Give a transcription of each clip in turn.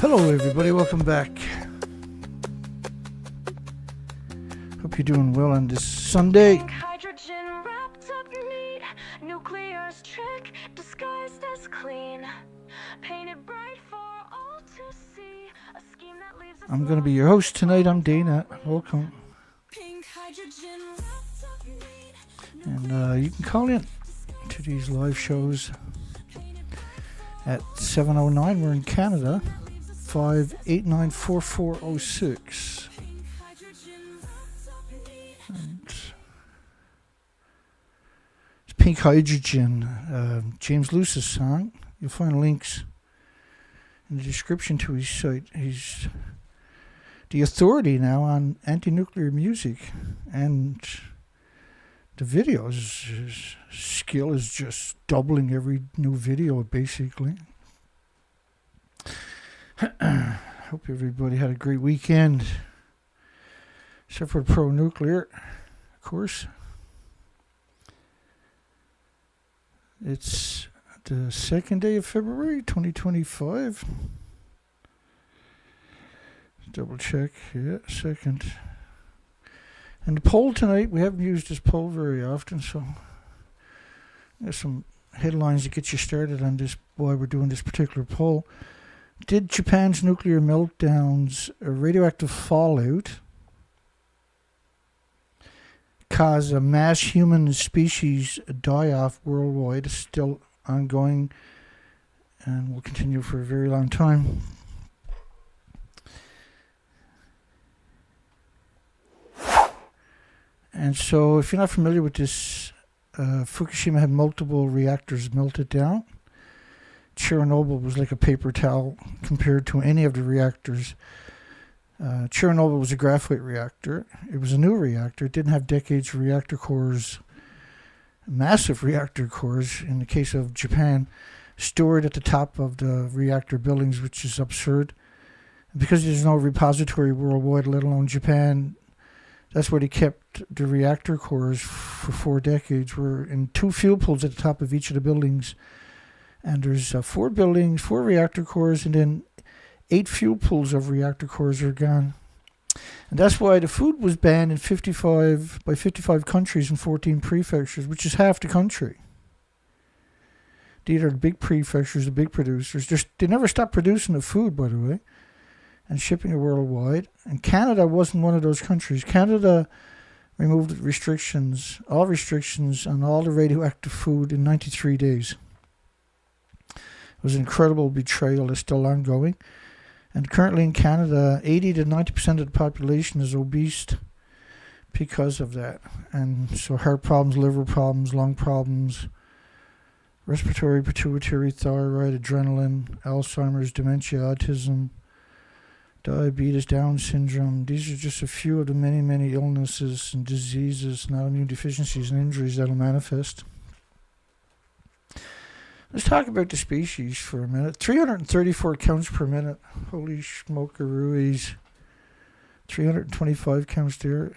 Hello everybody, welcome back. Hope you're doing well on this Sunday. Hydrogen wrapped up neat, nuclear's trick disguised as clean, painted bright for all to see, a scheme that leaves us. I'm going to be your host tonight. I'm Dana. Welcome. Pink hydrogen wrapped up neat. And you can call in to these live shows at 709. We're in Canada. 5894406. It's Pink Hydrogen, James Lewis's song. You'll find links in the description to his site. He's the authority now on anti-nuclear music, and the videos, his skill is just doubling every new video, basically. Hope everybody had a great weekend, except for pro-nuclear, of course. It's the 2nd day of February, 2025. Double check, yeah, 2nd. And the poll tonight, we haven't used this poll very often, so there's some headlines to get you started on this, why we're doing this particular poll. Did Japan's nuclear meltdowns or radioactive fallout cause a mass human species die-off worldwide? It's still ongoing and will continue for a very long time. And so, if you're not familiar with this, Fukushima had multiple reactors melted down. Chernobyl was like a paper towel compared to any of the reactors. Chernobyl was a graphite reactor. It was a new reactor. It didn't have decades of reactor cores, massive reactor cores, in the case of Japan, stored at the top of the reactor buildings, which is absurd. Because there's no repository worldwide, let alone Japan, that's where they kept the reactor cores for 4 decades. We're in 2 fuel pools at the top of each of the buildings. And there's 4 buildings, 4 reactor cores, and then 8 fuel pools of reactor cores are gone. And that's why the food was banned in 55 countries and 14 prefectures, which is half the country. These are the big prefectures, the big producers. They never stopped producing the food, by the way, and shipping it worldwide. And Canada wasn't one of those countries. Canada removed restrictions, all restrictions on all the radioactive food in 93 days. It was an incredible betrayal. It's still ongoing. And currently in Canada, 80 to 90% of the population is obese because of that. And so heart problems, liver problems, lung problems, respiratory, pituitary, thyroid, adrenaline, Alzheimer's, dementia, autism, diabetes, Down syndrome. These are just a few of the many, many illnesses and diseases and autoimmune deficiencies and injuries that will manifest. Let's talk about the species for a minute. 334 counts per minute. Holy smokeroos. 325 counts there.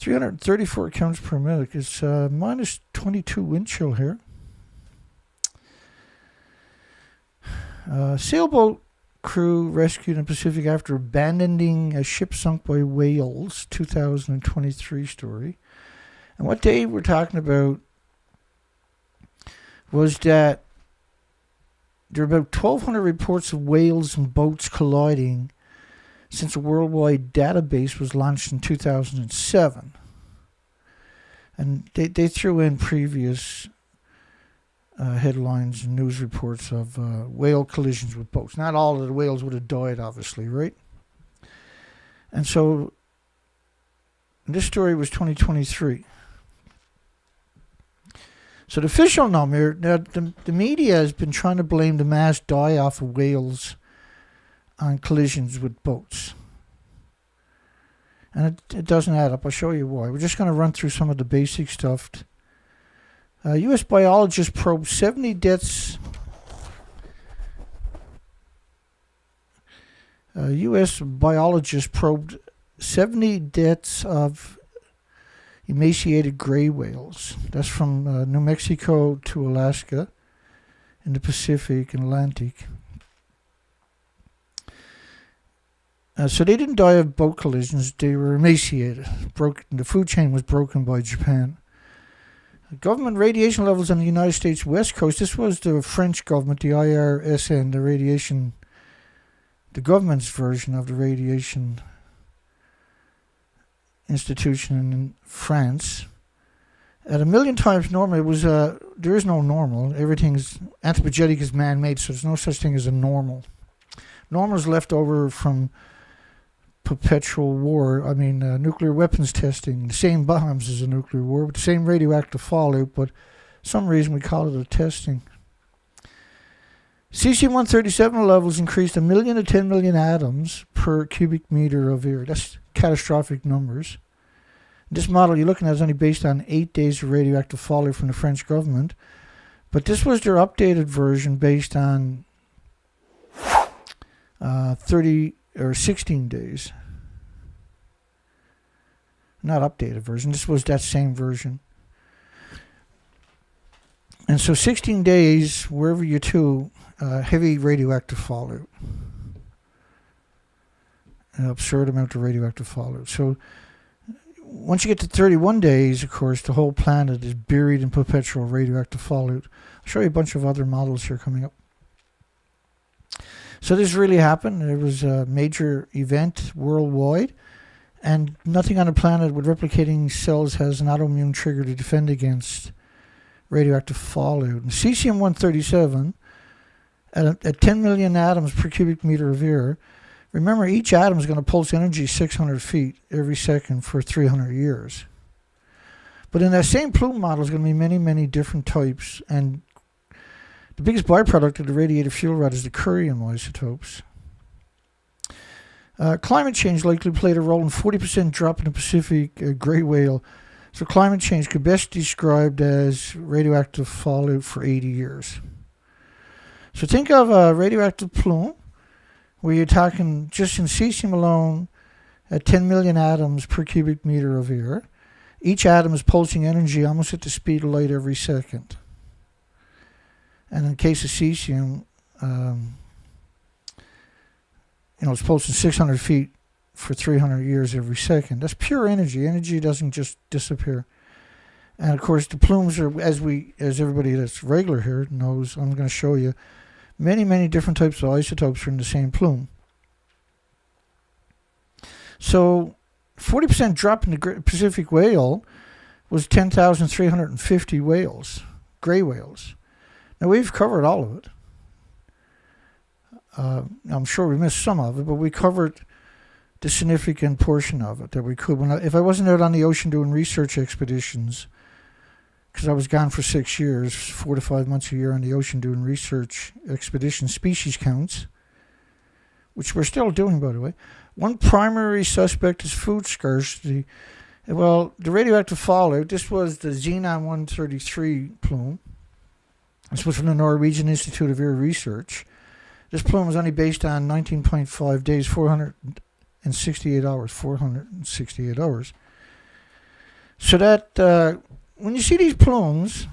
334 counts per minute. It's minus 22 wind chill here. Sailboat crew rescued in the Pacific after abandoning a ship sunk by whales. 2023 story. And what Dave we're talking about was that there are about 1,200 reports of whales and boats colliding since a worldwide database was launched in 2007. And they threw in previous headlines and news reports of whale collisions with boats. Not all of the whales would have died, obviously, right? And so this story was 2023. So the official number, now the media has been trying to blame the mass die-off of whales on collisions with boats. And it doesn't add up. I'll show you why. We're just going to run through some of the basic stuff. U.S. biologists probed 70 deaths. U.S. biologists probed 70 deaths of emaciated gray whales. That's from New Mexico to Alaska in the Pacific and Atlantic. So they didn't die of boat collisions. They were emaciated. The food chain was broken by Japan. Government radiation levels on the United States West Coast. This was the French government, the IRSN, the government's version of the radiation institution in France. At 1 million times normal, it was there is no normal. Everything's anthropogenic is man-made, so there's no such thing as a normal. Normal is left over from perpetual war. I mean, nuclear weapons testing, the same bombs as a nuclear war, with the same radioactive fallout, but some reason we call it a testing. Cesium-137 levels increased 1 million to 10 million atoms per cubic meter of air. That's catastrophic numbers. This model you're looking at is only based on 8 days of radioactive fallout from the French government, but this was their updated version based on 30 or 16 days. Not updated version. This was that same version. And so 16 days, wherever you're to, heavy radioactive fallout. An absurd amount of radioactive fallout. So once you get to 31 days, of course, the whole planet is buried in perpetual radioactive fallout. I'll show you a bunch of other models here coming up. So this really happened. It was a major event worldwide, and nothing on the planet with replicating cells has an autoimmune trigger to defend against radioactive fallout. And cesium-137, at 10 million atoms per cubic meter of air, remember each atom is going to pulse energy 600 feet every second for 300 years. But in that same plume model is going to be many, many different types, and the biggest byproduct of the radiated fuel rod is the curium isotopes. Climate change likely played a role in 40% drop in the Pacific gray whale. So climate change could best be described as radioactive fallout for 80 years. So think of a radioactive plume, where you're talking just in cesium alone at 10 million atoms per cubic meter of air. Each atom is pulsing energy almost at the speed of light every second. And in the case of cesium, it's pulsing 600 feet for 300 years every second. That's pure energy. Energy doesn't just disappear. And of course, the plumes are, as everybody that's regular here knows, I'm going to show you, many, many different types of isotopes are in the same plume. So 40% drop in the Pacific whale was 10,350 whales, gray whales. Now, we've covered all of it. I'm sure we missed some of it, but we covered the significant portion of it that we could. If I wasn't out on the ocean doing research expeditions, because I was gone for 6 years, 4 to 5 months a year on the ocean doing research expeditions, species counts, which we're still doing, by the way. One primary suspect is food scarcity. Well, the radioactive fallout, this was the Xenon-133 plume. This was from the Norwegian Institute of Air Research. This plume was only based on 19.5 days, 468 hours. 468 hours. So that, when you see these plumes,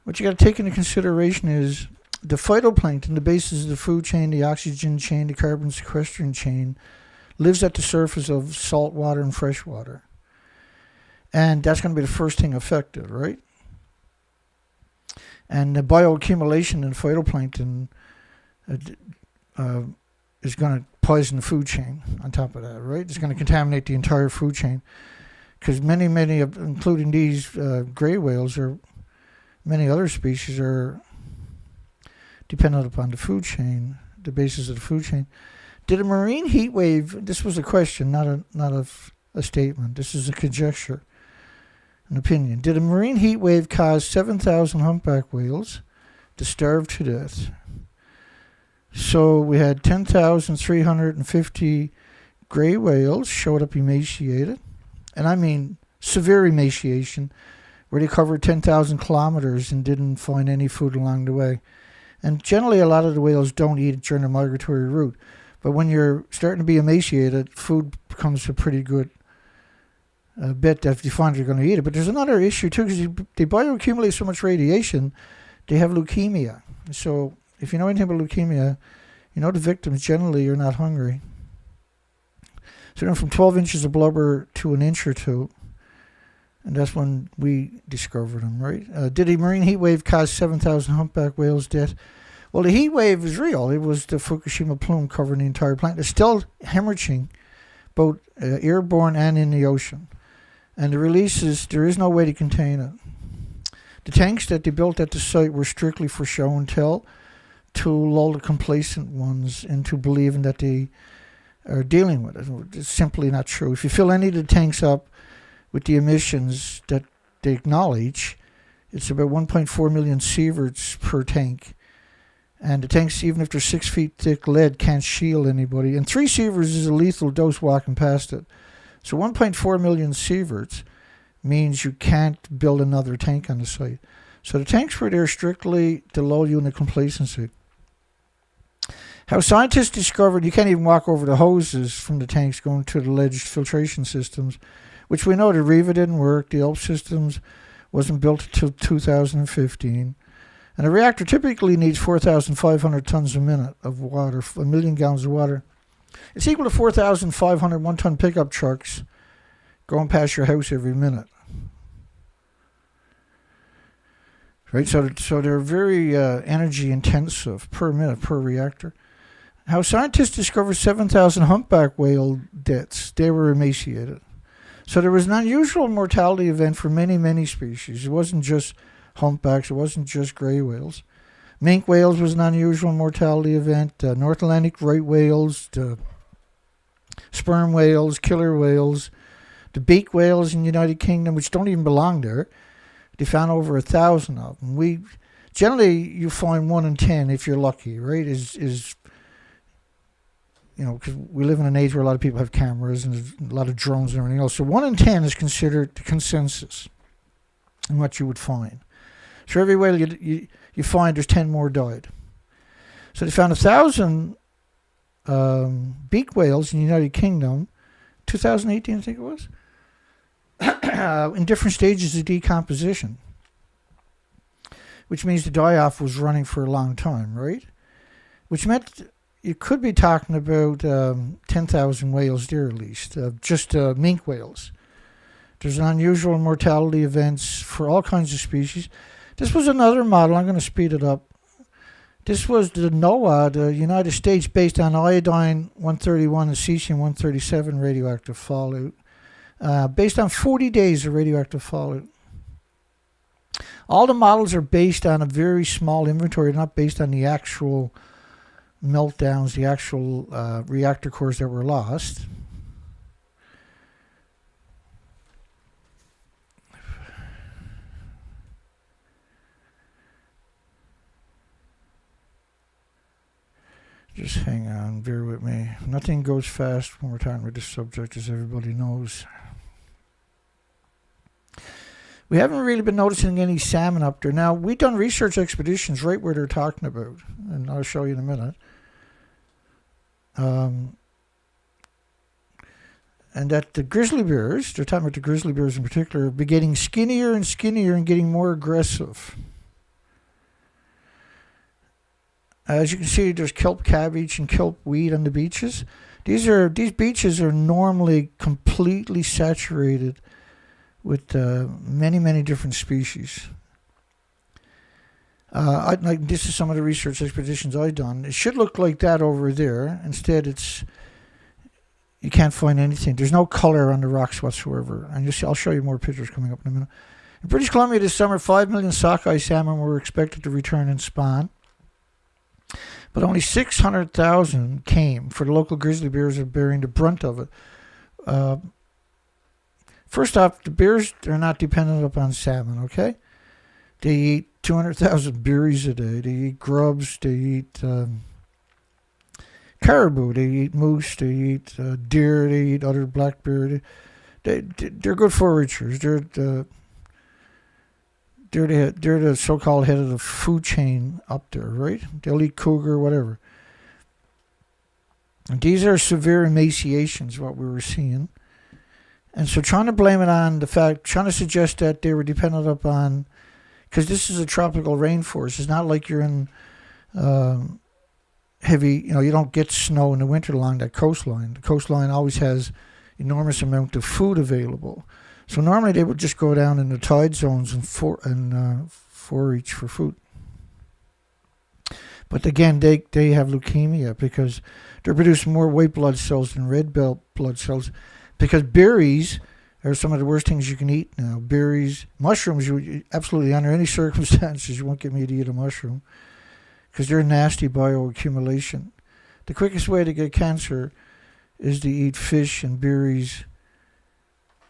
what you got to take into consideration is the phytoplankton, the basis of the food chain, the oxygen chain, the carbon sequestering chain, lives at the surface of salt water and fresh water. And that's going to be the first thing affected, right? And the bioaccumulation in phytoplankton is going to poison the food chain on top of that, right? It's going to contaminate the entire food chain. Because many, including these gray whales or many other species, are dependent upon the food chain, the basis of the food chain. Did a marine heat wave, this was a question, not a statement, this is a conjecture, an opinion. Did a marine heat wave cause 7,000 humpback whales to starve to death? So we had 10,350 gray whales showed up emaciated. And I mean severe emaciation, where they covered 10,000 kilometers and didn't find any food along the way. And generally, a lot of the whales don't eat during the migratory route. But when you're starting to be emaciated, food becomes a pretty good bet that if you find you're going to eat it. But there's another issue, too, because they bioaccumulate so much radiation, they have leukemia. So if you know anything about leukemia, the victims generally are not hungry. So then from 12 inches of blubber to an inch or two, and that's when we discovered them, right? Did a marine heat wave cause 7,000 humpback whales death? Well, the heat wave is real. It was the Fukushima plume covering the entire planet. It's still hemorrhaging, both airborne and in the ocean. And the releases, there is no way to contain it. The tanks that they built at the site were strictly for show and tell, to lull the complacent ones into believing that they are dealing with it. It's simply not true. If you fill any of the tanks up with the emissions that they acknowledge, it's about 1.4 million sieverts per tank. And the tanks, even if they're 6 feet thick lead, can't shield anybody. And 3 sieverts is a lethal dose walking past it. So 1.4 million sieverts means you can't build another tank on the site. So the tanks were there strictly to lull you into complacency. How scientists discovered you can't even walk over the hoses from the tanks going to the alleged filtration systems, which we know the Riva didn't work, the ELP systems wasn't built until 2015. And a reactor typically needs 4,500 tons a minute of water, 1 million gallons of water. It's equal to 4,500 one-ton pickup trucks going past your house every minute. Right, so they're very energy intensive per minute per reactor. How scientists discovered 7,000 humpback whale deaths. They were emaciated. So there was an unusual mortality event for many, many species. It wasn't just humpbacks. It wasn't just gray whales. Minke whales was an unusual mortality event. North Atlantic right whales, the sperm whales, killer whales, the beak whales in the United Kingdom, which don't even belong there. They found over 1,000 of them. Generally you find 1 in 10 if you're lucky, right? Because we live in an age where a lot of people have cameras and there's a lot of drones and everything else. So 1 in 10 is considered the consensus in what you would find. So every whale you find, there's 10 more died. So they found 1,000 beak whales in the United Kingdom, 2018 I think it was, in different stages of decomposition, which means the die-off was running for a long time, right? Which meant you could be talking about 10,000 whales there at least, just minke whales. There's an unusual mortality events for all kinds of species. This was another model. I'm going to speed it up. This was the NOAA, the United States, based on iodine-131 and cesium-137 radioactive fallout, based on 40 days of radioactive fallout. All the models are based on a very small inventory, not based on the actual meltdowns, the actual reactor cores that were lost. Just hang on, bear with me. Nothing goes fast when we're talking about this subject, as everybody knows. We haven't really been noticing any salmon up there. Now, we've done research expeditions right where they're talking about, and I'll show you in a minute. And that the grizzly bears, they're talking about the grizzly bears in particular, are getting skinnier and skinnier and getting more aggressive. As you can see, there's kelp cabbage and kelp weed on the beaches. These beaches are normally completely saturated with many, many different species. This is some of the research expeditions I've done. It should look like that over there. Instead, you can't find anything. There's no color on the rocks whatsoever. And I'll show you more pictures coming up in a minute. In British Columbia this summer, 5 million sockeye salmon were expected to return and spawn. But only 600,000 came, for the local grizzly bears are bearing the brunt of it. First off, the bears are not dependent upon salmon, okay? They eat 200,000 berries a day. They eat grubs. They eat caribou. They eat moose. They eat deer. They eat other black bear. They're good foragers. They're the so-called head of the food chain up there, right? They'll eat cougar, whatever. And these are severe emaciations, what we were seeing. And so trying to blame it on the fact, trying to suggest that they were dependent upon, because this is a tropical rainforest. It's not like you're in heavy, you don't get snow in the winter along that coastline. The coastline always has enormous amount of food available. So normally they would just go down in the tide zones and forage for food. But again, they have leukemia because they're producing more white blood cells than red blood cells, because berries are some of the worst things you can eat now. Berries, mushrooms, you absolutely, under any circumstances, you won't get me to eat a mushroom because they're nasty bioaccumulation. The quickest way to get cancer is to eat fish and berries,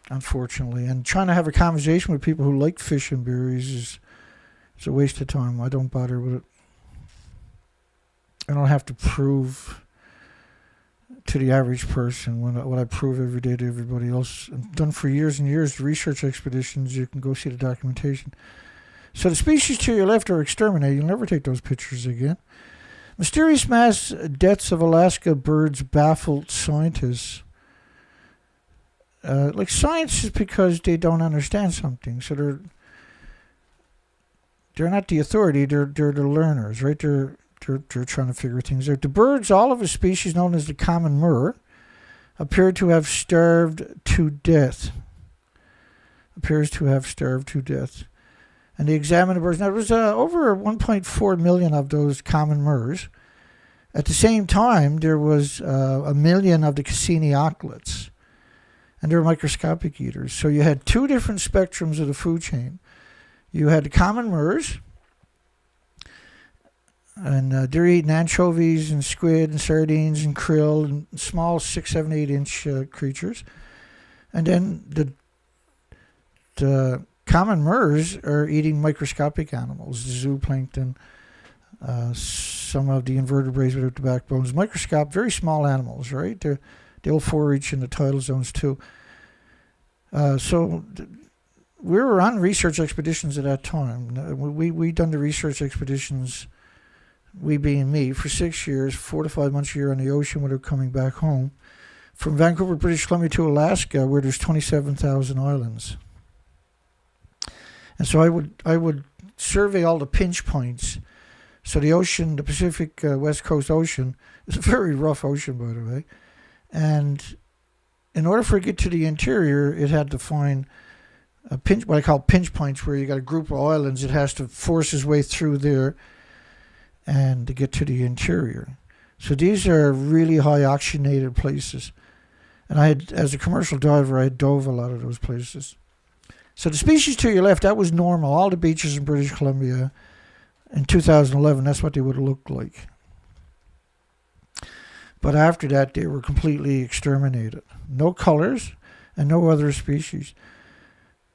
unfortunately. And trying to have a conversation with people who like fish and berries is a waste of time. I don't bother with it. I don't have to prove to the average person what I prove every day to everybody else. I've done for years and years the research expeditions. You can go see the documentation. So the species to your left are exterminated. You'll never take those pictures again. Mysterious mass deaths of Alaska birds baffled scientists. Like science is because they don't understand something. So they're not the authority. They're the learners, right? They're trying to figure things out. The birds, all of a species known as the common murre, appear to have starved to death. And they examined the birds. Now, there was over 1.4 million of those common murres. At the same time, there was 1 million of the Cassini auklets. And they're microscopic eaters. So you had two different spectrums of the food chain. You had the common murres, and they're eating anchovies and squid and sardines and krill and small 6, 7, 8 inch creatures. And then the common murres are eating microscopic animals, the zooplankton, some of the invertebrates without the backbones, very small animals, right? They'll forage in the tidal zones too. So we were on research expeditions at that time. We done the research expeditions, we being me, for 6 years, 4 to 5 months a year on the ocean without coming back home. From Vancouver, British Columbia to Alaska, where there's 27,000 islands. And so I would survey all the pinch points. So the ocean, the Pacific West Coast Ocean, is a very rough ocean, by the way. And in order for it to get to the interior, it had to find what I call pinch points, where you got a group of islands. It has to force its way through there and to get to the interior. So these are really high oxygenated places. And as a commercial diver, I dove a lot of those places. So the species to your left, that was normal. All the beaches in British Columbia in 2011, that's what they would have looked like. But after that, they were completely exterminated. No colors and no other species.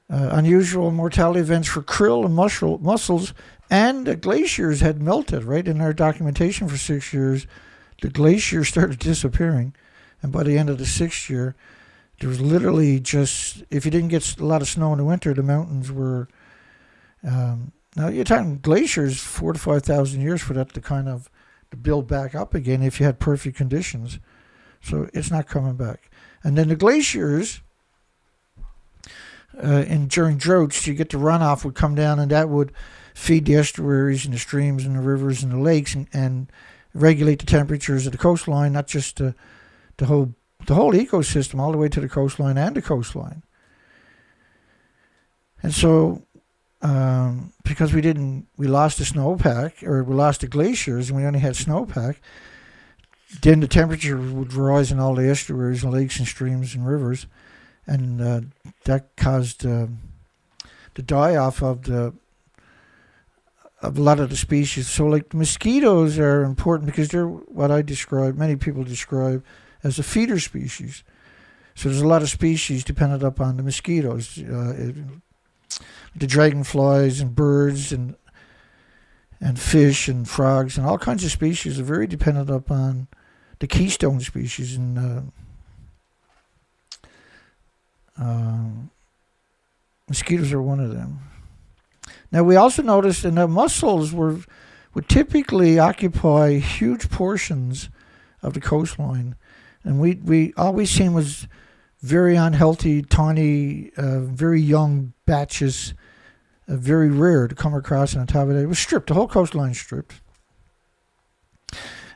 Unusual mortality events for krill and mussels, and the glaciers had melted, right? In our documentation for 6 years, the glaciers started disappearing. And by the end of the 6th year, there was literally just, if you didn't get a lot of snow in the winter, the mountains were, now you're talking glaciers, 4,000 to 5,000 years for that to build back up again if you had perfect conditions. So it's not coming back. And then the glaciers, during droughts, you get the runoff would come down, and that would feed the estuaries and the streams and the rivers and the lakes, and regulate the temperatures of the coastline, not just the whole ecosystem, all the way to the coastline and the coastline. And so, because we lost the snowpack, or we lost the glaciers, and we only had snowpack, then the temperature would rise in all the estuaries and lakes and streams and rivers, and that caused the die-off of a lot of the species. So, like, the mosquitoes are important because they're what many people describe as a feeder species. So there's a lot of species dependent upon the mosquitoes. The dragonflies and birds and fish and frogs and all kinds of species are very dependent upon the keystone species, and mosquitoes are one of them. Now, we also noticed that mussels would typically occupy huge portions of the coastline, and we always seen was very unhealthy, tiny, very young batches, very rare to come across. And on top of that, it was stripped. The whole coastline stripped.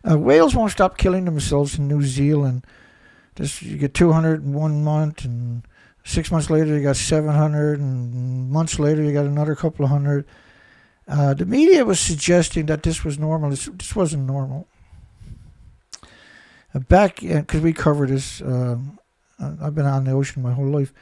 Whales won't stop killing themselves in New Zealand. You get 200 in 1 month, and 6 months later you got 700, and months later you got another couple of hundred. The media was suggesting that this was normal. This wasn't normal. Because we cover this, I've been on the ocean my whole life.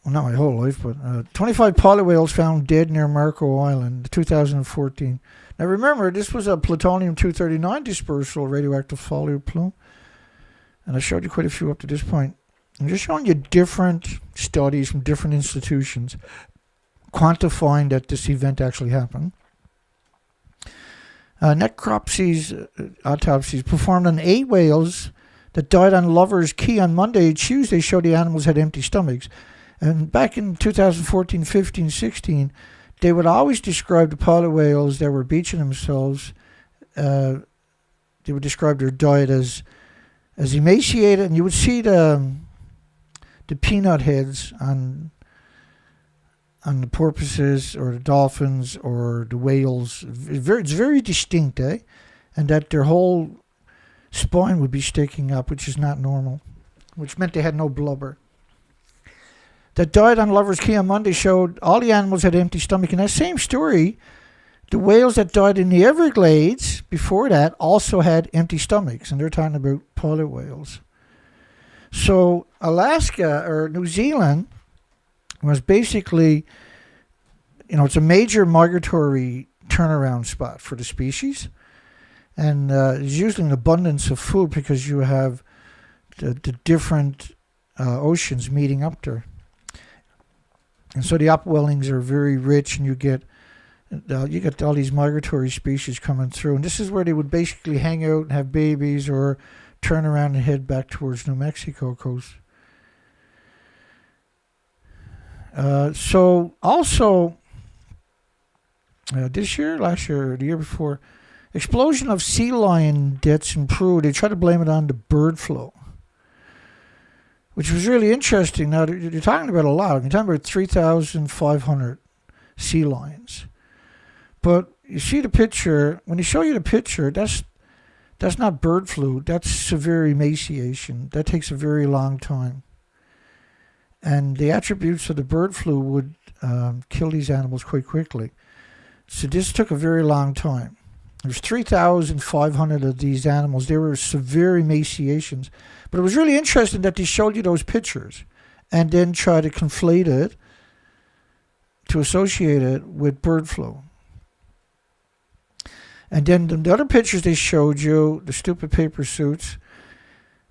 Well, not my whole life, but 25 pilot whales found dead near Marco Island, 2014. Now remember, this was a plutonium-239 dispersal radioactive foliar plume. And I showed you quite a few up to this point. I'm just showing you different studies from different institutions quantifying that this event actually happened. Necropsies, autopsies performed on 8 whales that died on Lover's Key on Monday and Tuesday showed the animals had empty stomachs. And back in 2014, 15, 16, they would always describe the pilot whales that were beaching themselves, they would describe their diet as emaciated, and you would see the peanut heads on the porpoises or the dolphins or the whales. It's very distinct, eh? And that their whole spine would be sticking up, which is not normal, which meant they had no blubber. That died on Lover's Key on Monday showed all the animals had empty stomach. In that same story, the whales that died in the Everglades before that also had empty stomachs, and they're talking about pilot whales. So Alaska or New Zealand was basically, it's a major migratory turnaround spot for the species. And there's usually an abundance of food because you have the different oceans meeting up there. And so the upwellings are very rich, and you get all these migratory species coming through. And this is where they would basically hang out and have babies or turn around and head back towards New Mexico coast. So also, this year, last year, or the year before, explosion of sea lion deaths in Peru. They try to blame it on the bird flu, which was really interesting. Now, you're talking about a lot. You're talking about 3,500 sea lions. But you see the picture, when they show you the picture, that's not bird flu. That's severe emaciation. That takes a very long time. And the attributes of the bird flu would kill these animals quite quickly. So this took a very long time. There's 3,500 of these animals. They were severe emaciations. But it was really interesting that they showed you those pictures and then try to conflate it to associate it with bird flu. And then the other pictures they showed you, the stupid paper suits,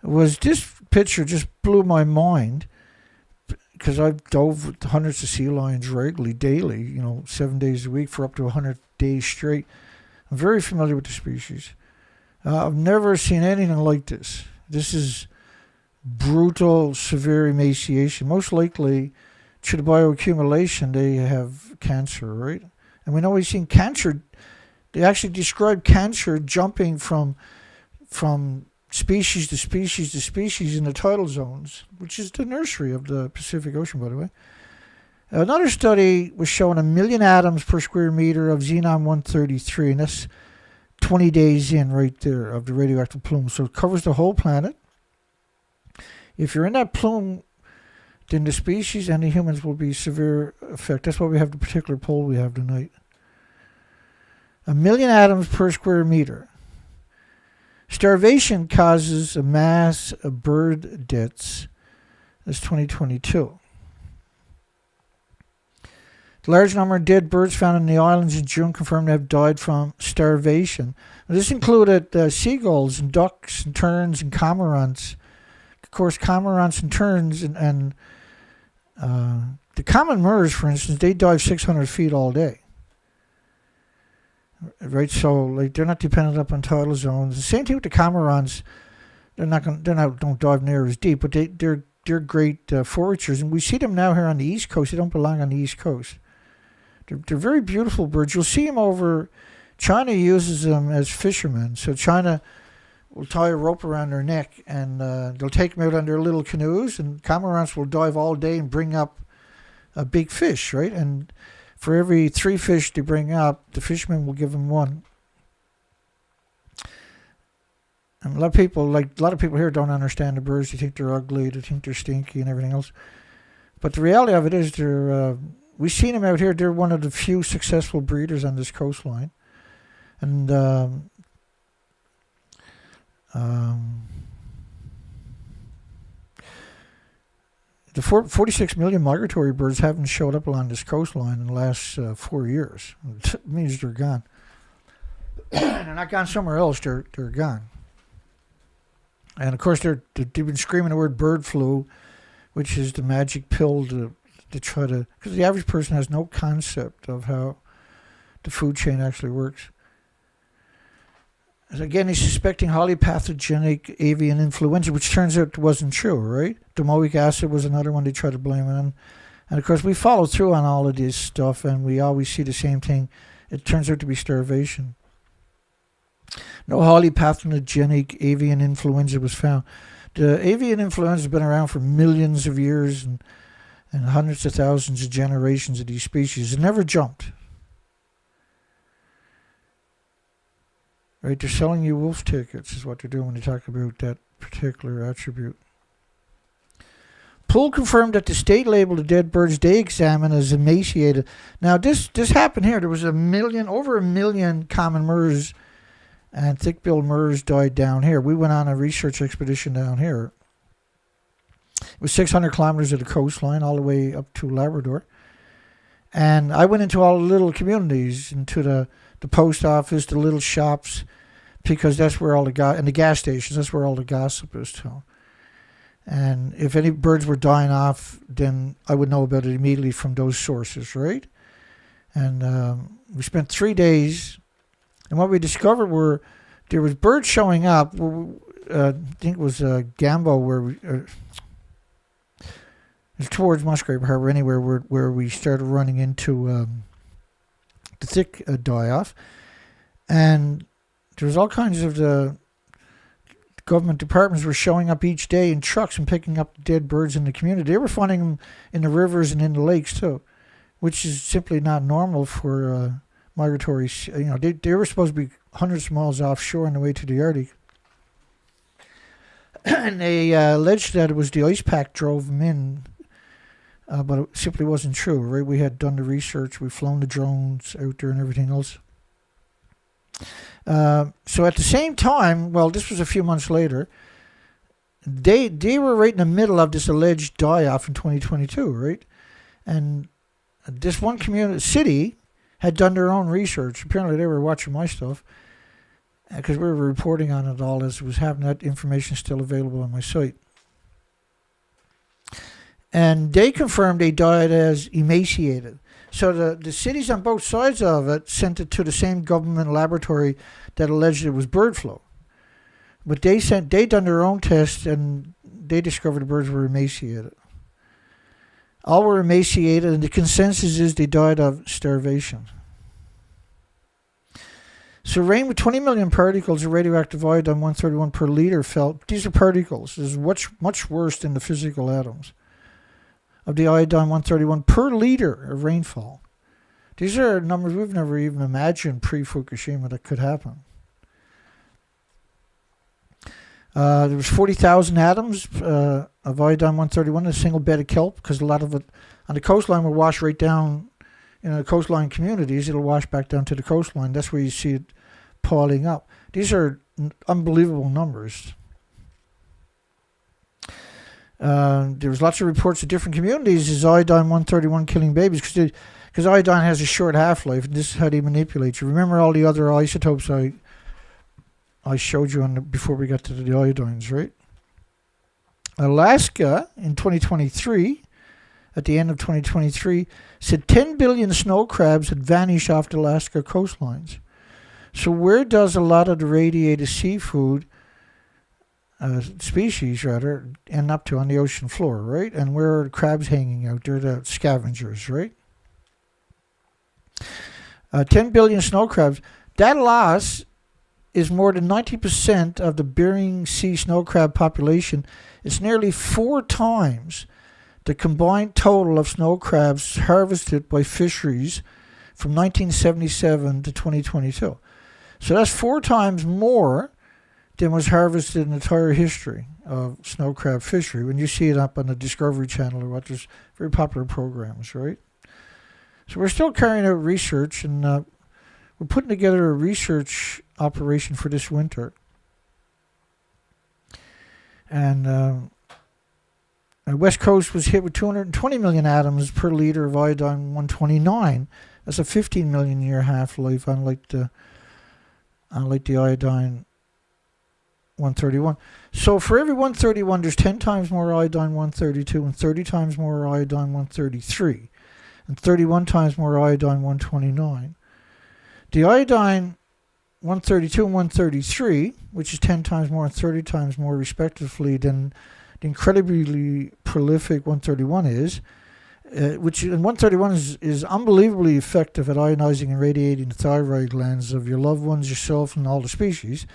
was this picture just blew my mind because I've dove with hundreds of sea lions regularly, daily, 7 days a week for up to 100 days straight. I'm very familiar with the species. I've never seen anything like this. This is brutal, severe emaciation. Most likely, through the bioaccumulation, they have cancer, right? And we know we've seen cancer. They actually describe cancer jumping from species to species to species in the tidal zones, which is the nursery of the Pacific Ocean, by the way. Another study was showing 1 million atoms per square meter of xenon-133, and that's 20 days in right there of the radioactive plume. So it covers the whole planet. If you're in that plume, then the species and the humans will be severe effect. That's why we have the particular poll we have tonight. 1 million atoms per square meter. Starvation causes a mass of bird deaths. That's 2022. The large number of dead birds found in the islands in June confirmed to have died from starvation. Now, this included seagulls and ducks and terns and cormorants. Of course, cormorants and terns and the common murres, for instance, they dive 600 feet all day. Right, so they're not dependent upon tidal zones. The same thing with the cormorants. Don't dive near as deep, but they're great foragers, and we see them now here on the East Coast. They don't belong on the East Coast. They're very beautiful birds. You'll see them over. China uses them as fishermen. So China will tie a rope around their neck, and they'll take them out on their little canoes, and cormorants will dive all day and bring up a big fish, right? And for every 3 fish they bring up, the fisherman will give them 1. And a lot of people here don't understand the birds. They think they're ugly, they think they're stinky and everything else. But the reality of it is we've seen them out here. They're one of the few successful breeders on this coastline. And the 46 million migratory birds haven't showed up along this coastline in the last 4 years. It means they're gone. They're not gone somewhere else. They're gone. And of course, they've been screaming the word bird flu, which is the magic pill to try to, because the average person has no concept of how the food chain actually works. And again, he's suspecting highly pathogenic avian influenza, which turns out wasn't true, right? Domoic acid was another one they tried to blame it on. And of course, we follow through on all of this stuff, and we always see the same thing. It turns out to be starvation. No highly pathogenic avian influenza was found. The avian influenza has been around for millions of years and hundreds of thousands of generations of these species. It never jumped. Right? They're selling you wolf tickets is what they're doing when they talk about that particular attribute. Poole confirmed that the state labeled the dead birds they examined as emaciated. Now, this happened here. There was over a million common murres and thick-billed murres died down here. We went on a research expedition down here. It was 600 kilometers of the coastline all the way up to Labrador. And I went into all the little communities, into the post office, the little shops, because that's where all and the gas stations, that's where all the gossip is too. And if any birds were dying off, then I would know about it immediately from those sources, right? And we spent 3 days. And what we discovered were there was birds showing up. I think it was Gambo, where it's towards Musgrave Harbour, anywhere where we started running into the thick die-off. And there was all kinds of the government departments were showing up each day in trucks and picking up dead birds in the community. They were finding them in the rivers and in the lakes too, which is simply not normal for migratory. They were supposed to be hundreds of miles offshore on the way to the Arctic. And they alleged that it was the ice pack drove them in, but it simply wasn't true, right? We had done the research, we've flown the drones out there and everything else. So at the same time, well, this was a few months later, they were right in the middle of this alleged die-off in 2022, right? And this one city had done their own research. Apparently they were watching my stuff because we were reporting on it all as it was happening. That information is still available on my site. And they confirmed they died as emaciated. So the cities on both sides of it sent it to the same government laboratory that alleged it was bird flu. But they done their own test and they discovered the birds were emaciated. All were emaciated, and the consensus is they died of starvation. So rain with 20 million particles of radioactive iodine-131 per liter fell. These are particles. This is much worse than the physical atoms of the iodine-131 per liter of rainfall. These are numbers we've never even imagined pre-Fukushima that could happen. There was 40,000 atoms of iodine-131 in a single bed of kelp, because a lot of it on the coastline will wash right down. In the coastline communities, it'll wash back down to the coastline. That's where you see it piling up. These are unbelievable numbers. There was lots of reports of different communities as iodine-131 killing babies, because iodine has a short half-life, and this is how they manipulate you. Remember all the other isotopes I showed you before we got to the iodines, right? Alaska in 2023, at the end of 2023, said 10 billion snow crabs had vanished off the Alaska coastlines. So where does a lot of the radiated seafood species, end up to on the ocean floor, right? And where are the crabs hanging out? They're the scavengers, right? 10 billion snow crabs. That loss is more than 90% of the Bering Sea snow crab population. It's nearly 4 times the combined total of snow crabs harvested by fisheries from 1977 to 2022. So that's 4 times more than was harvested in the entire history of snow crab fishery. When you see it up on the Discovery Channel or what, there's very popular programs, right? So we're still carrying out research, and we're putting together a research operation for this winter. And the West Coast was hit with 220 million atoms per liter of iodine-129. That's a 15 million year half-life, unlike the iodine-131. So for every 131, there's 10 times more iodine-132 and 30 times more iodine-133 and 31 times more iodine-129. The iodine-132 and 133, which is 10 times more and 30 times more respectively than the incredibly prolific 131 is, which in 131 is unbelievably effective at ionizing and radiating the thyroid glands of your loved ones, yourself, and all the species.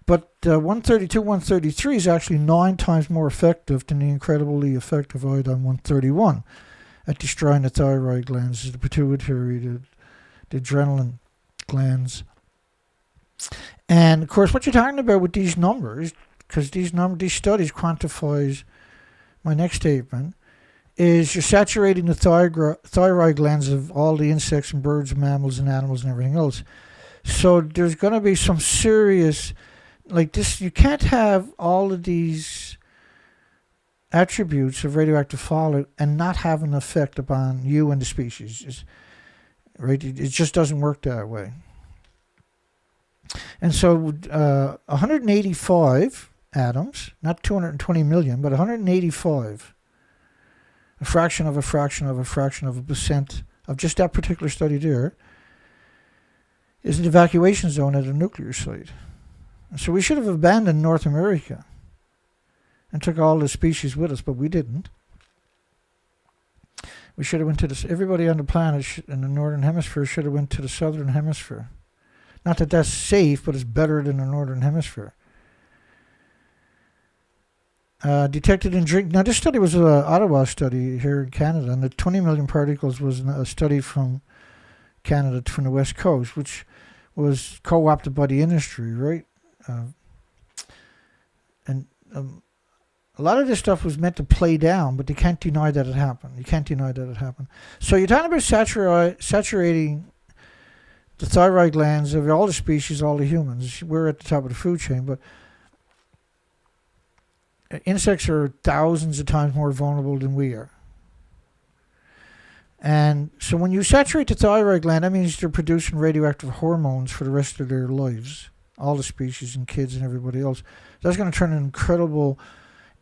But 132, 133 is actually 9 times more effective than the incredibly effective iodine-131 at destroying the thyroid glands, the pituitary, the adrenaline glands. And of course, what you're talking about with these numbers, because these studies quantifies my next statement, is you're saturating the thyroid glands of all the insects and birds and mammals and animals and everything else. So there's going to be some serious, like this, you can't have all of these attributes of radioactive fallout and not have an effect upon you and the species. Right? It just doesn't work that way. And so 185 atoms, not 220 million, but 185, a fraction of a fraction of a fraction of a percent of just that particular study there, is an evacuation zone at a nuclear site. So we should have abandoned North America and took all the species with us, but we didn't. We should have went to this. Everybody on the planet in the northern hemisphere should have went to the southern hemisphere. Not that that's safe, but it's better than the northern hemisphere. Detected in drink. Now, this study was an Ottawa study here in Canada, and the 20 million particles was a study from Canada, from the West Coast, which was co-opted by the industry, right? And a lot of this stuff was meant to play down, but they can't deny that it happened. You can't deny that it happened. So you're talking about saturating the thyroid glands of all the species, all the humans. We're at the top of the food chain, but insects are thousands of times more vulnerable than we are. And so when you saturate the thyroid gland, that means they're producing radioactive hormones for the rest of their lives, all the species and kids and everybody else. That's going to turn into incredible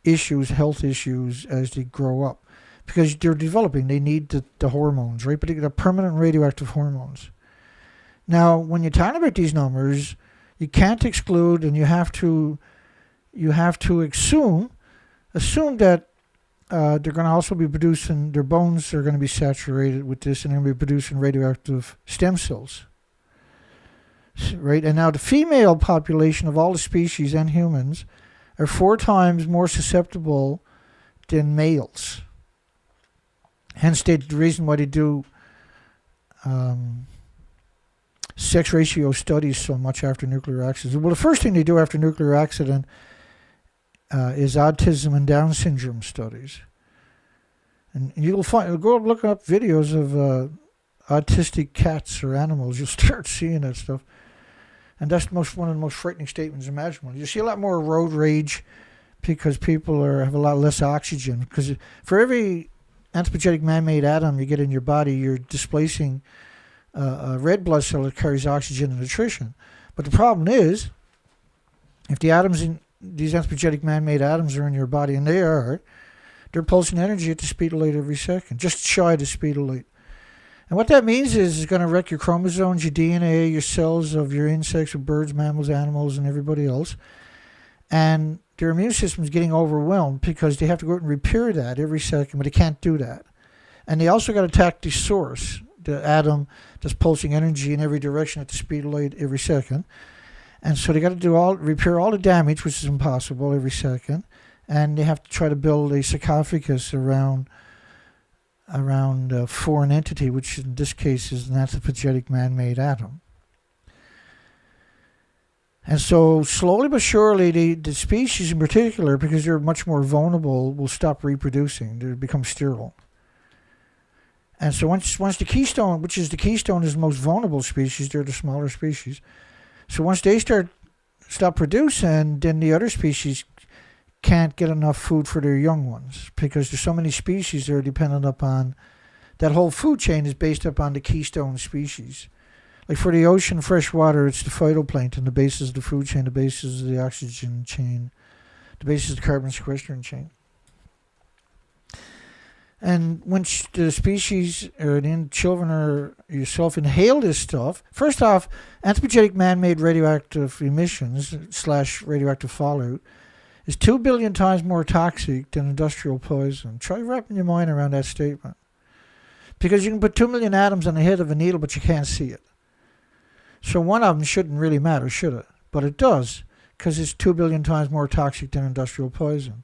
issues, health issues, as they grow up. Because they're developing, they need the hormones, right? But they're permanent radioactive hormones. Now, when you're talking about these numbers, you can't exclude, and you have to assume that they're going to also be producing, their bones are going to be saturated with this, and they're going to be producing radioactive stem cells. Right? And now the female population of all the species and humans are 4 times more susceptible than males. Hence the reason why they do sex ratio studies so much after nuclear accidents. Well, the first thing they do after nuclear accident is autism and Down syndrome studies. And you'll go look up videos of autistic cats or animals. You'll start seeing that stuff. And that's one of the most frightening statements imaginable. You see a lot more road rage because people have a lot less oxygen. Because for every anthropogenic man-made atom you get in your body, you're displacing a red blood cell that carries oxygen and nutrition. But the problem is, if the atoms in these anthropogenic man-made atoms are in your body, and they're pulsing energy at the speed of light every second, just shy of the speed of light. And what that means is it's going to wreck your chromosomes, your DNA, your cells of your insects, of birds, mammals, animals, and everybody else. And their immune system is getting overwhelmed because they have to go out and repair that every second, but they can't do that. And they also got to attack the source, the atom that's pulsing energy in every direction at the speed of light every second. And so they got to repair all the damage, which is impossible every second. And they have to try to build a sarcophagus around a foreign entity, which in this case is an anthropogenic man-made atom. And so slowly but surely, the species in particular, because they're much more vulnerable, will stop reproducing. They become sterile. And so once the keystone, which is the keystone, is the most vulnerable species, they're the smaller species. So once they stop producing, then the other species can't get enough food for their young ones, because there's so many species that are dependent upon, that whole food chain is based upon the keystone species. Like for the ocean, fresh water, it's the phytoplankton, the basis of the food chain, the basis of the oxygen chain, the basis of the carbon sequestration chain. And when the species or the children or yourself inhale this stuff, first off, anthropogenic man-made radioactive emissions / radioactive fallout is 2 billion times more toxic than industrial poison. Try wrapping your mind around that statement. Because you can put 2 million atoms on the head of a needle, but you can't see it. So one of them shouldn't really matter, should it? But it does, because it's 2 billion times more toxic than industrial poison.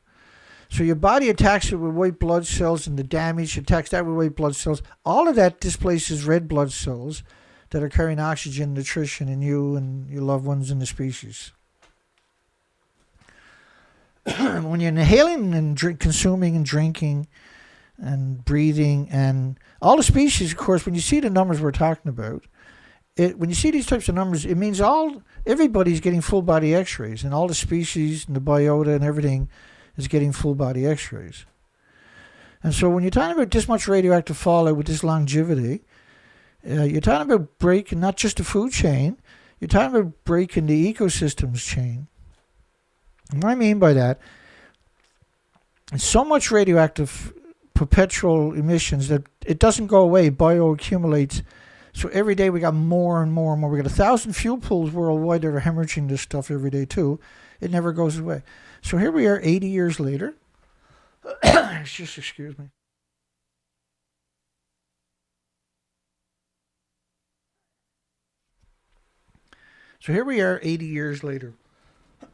So your body attacks it with white blood cells, and the damage attacks that with white blood cells. All of that displaces red blood cells that are carrying oxygen, nutrition in you and your loved ones and the species. When you're inhaling and consuming and drinking and breathing and all the species, of course, when you see the numbers we're talking about, when you see these types of numbers, it means everybody's getting full body X-rays, and all the species and the biota and everything is getting full body X-rays. And so when you're talking about this much radioactive fallout with this longevity, you're talking about breaking not just the food chain, you're talking about breaking the ecosystems chain. And what I mean by that, it's so much radioactive perpetual emissions that it doesn't go away, bioaccumulates. So every day we got more and more and more. We got 1,000 fuel pools worldwide that are hemorrhaging this stuff every day too. It never goes away. So here we are 80 years later. Just excuse me. So here we are 80 years later.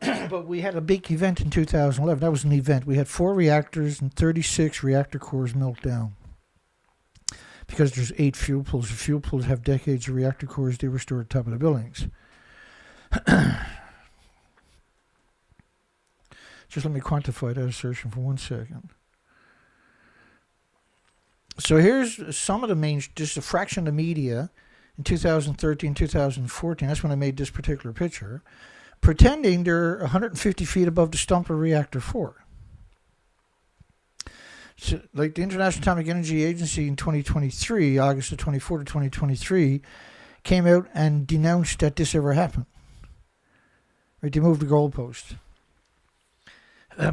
But we had a big event in 2011. That was an event. We had 4 reactors and 36 reactor cores melt down. Because there's 8 fuel pools. The fuel pools have decades of reactor cores. They were stored at the top of the buildings. Just let me quantify that assertion for 1 second. So here's some of the main, just a fraction of the media in 2013, 2014. That's when I made this particular picture. Pretending they're 150 feet above the stump of Reactor 4. So, like the International Atomic Energy Agency in 2023, August the 24th of 2023, came out and denounced that this ever happened. Right, they moved the goalpost.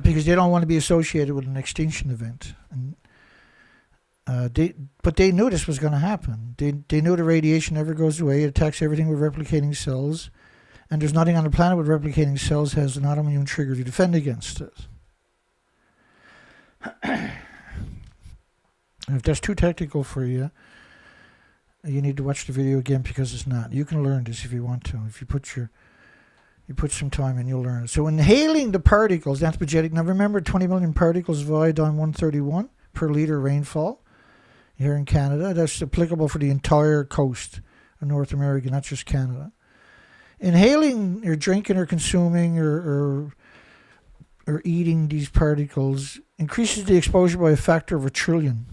Because they don't want to be associated with an extinction event. And, but they knew this was going to happen. They knew the radiation never goes away. It attacks everything with replicating cells. And there's nothing on the planet with replicating cells has an autoimmune trigger to defend against it. If that's too technical for you, you need to watch the video again, because it's not. You can learn this if you want to. If you put some time in, you'll learn it. So inhaling the particles, anthropogenic. Now remember, 20 million particles of iodine-131 per liter rainfall here in Canada. That's applicable for the entire coast of North America, not just Canada. Inhaling or drinking or consuming or eating these particles increases the exposure by a factor of 1 trillion.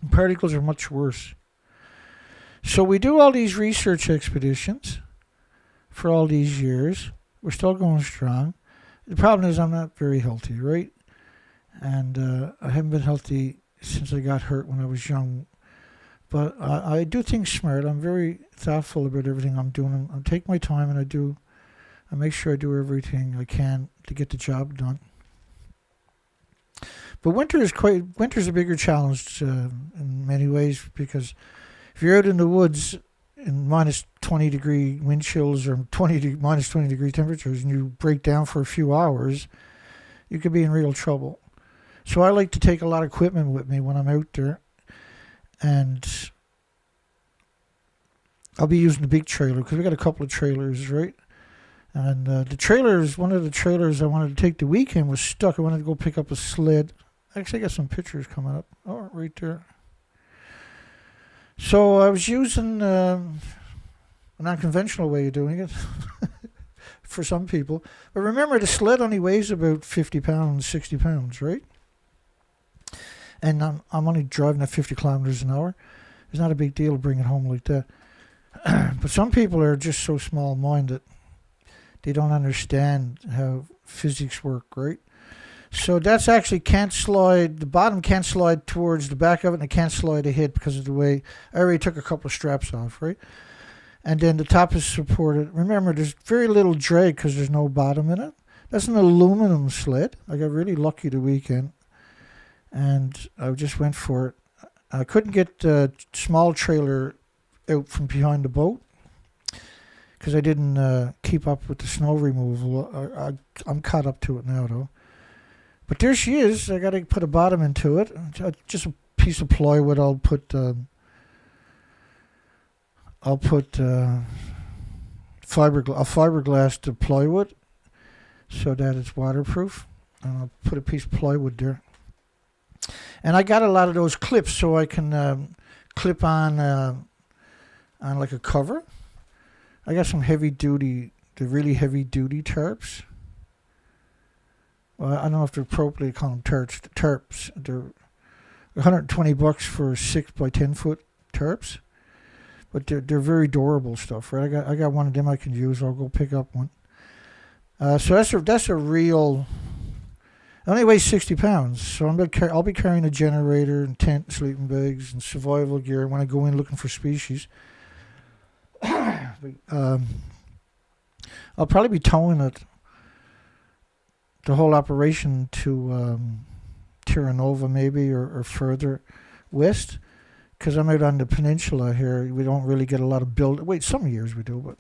And particles are much worse. So we do all these research expeditions for all these years. We're still going strong. The problem is I'm not very healthy, right? And I haven't been healthy since I got hurt when I was young. But I do things smart. I'm very thoughtful about everything I'm doing. I take my time, and I make sure I do everything I can to get the job done. But winter's a bigger challenge in many ways, because if you're out in the woods in minus 20 degree wind chills or minus 20 degree temperatures, and you break down for a few hours, you could be in real trouble. So I like to take a lot of equipment with me when I'm out there. And I'll be using the big trailer, because we got a couple of trailers, right? And one of the trailers I wanted to take the weekend was stuck. I wanted to go pick up a sled. Actually, I got some pictures coming up. Oh, right there. So I was using an unconventional way of doing it. for some people. But remember, the sled only weighs about 50 pounds, 60 pounds, right? And I'm only driving at 50 kilometers an hour. It's not a big deal to bring it home like that. But some people are just so small-minded. They don't understand how physics work, right? So that's actually can't slide. The bottom can't slide towards the back of it, and it can't slide ahead because of the way. I already took a couple of straps off, right? And then the top is supported. Remember, there's very little drag because there's no bottom in it. That's an aluminum sled. I got really lucky the weekend, and I just went for it. I couldn't get the small trailer out from behind the boat because I didn't keep up with the snow removal. I'm caught up to it now, though. But there she is. I got to put a bottom into it. Just a piece of plywood. I'll put fiberglass to plywood so that it's waterproof. And I'll put a piece of plywood there. And I got a lot of those clips so I can clip on like a cover. I got some the really heavy duty tarps. Well, I don't know if they're appropriately called them tarps. They're $120 for 6 by 10 foot tarps, but they're very durable stuff, right? I got one of them I can use. I'll go pick up one. So that's a real. It only weighs 60 pounds, so I'll be carrying a generator and tent, sleeping bags, and survival gear when I go in looking for species. I'll probably be towing it, the whole operation, to Terra Nova maybe, or further west, because I'm out on the peninsula here. We don't really get a lot of some years we do, but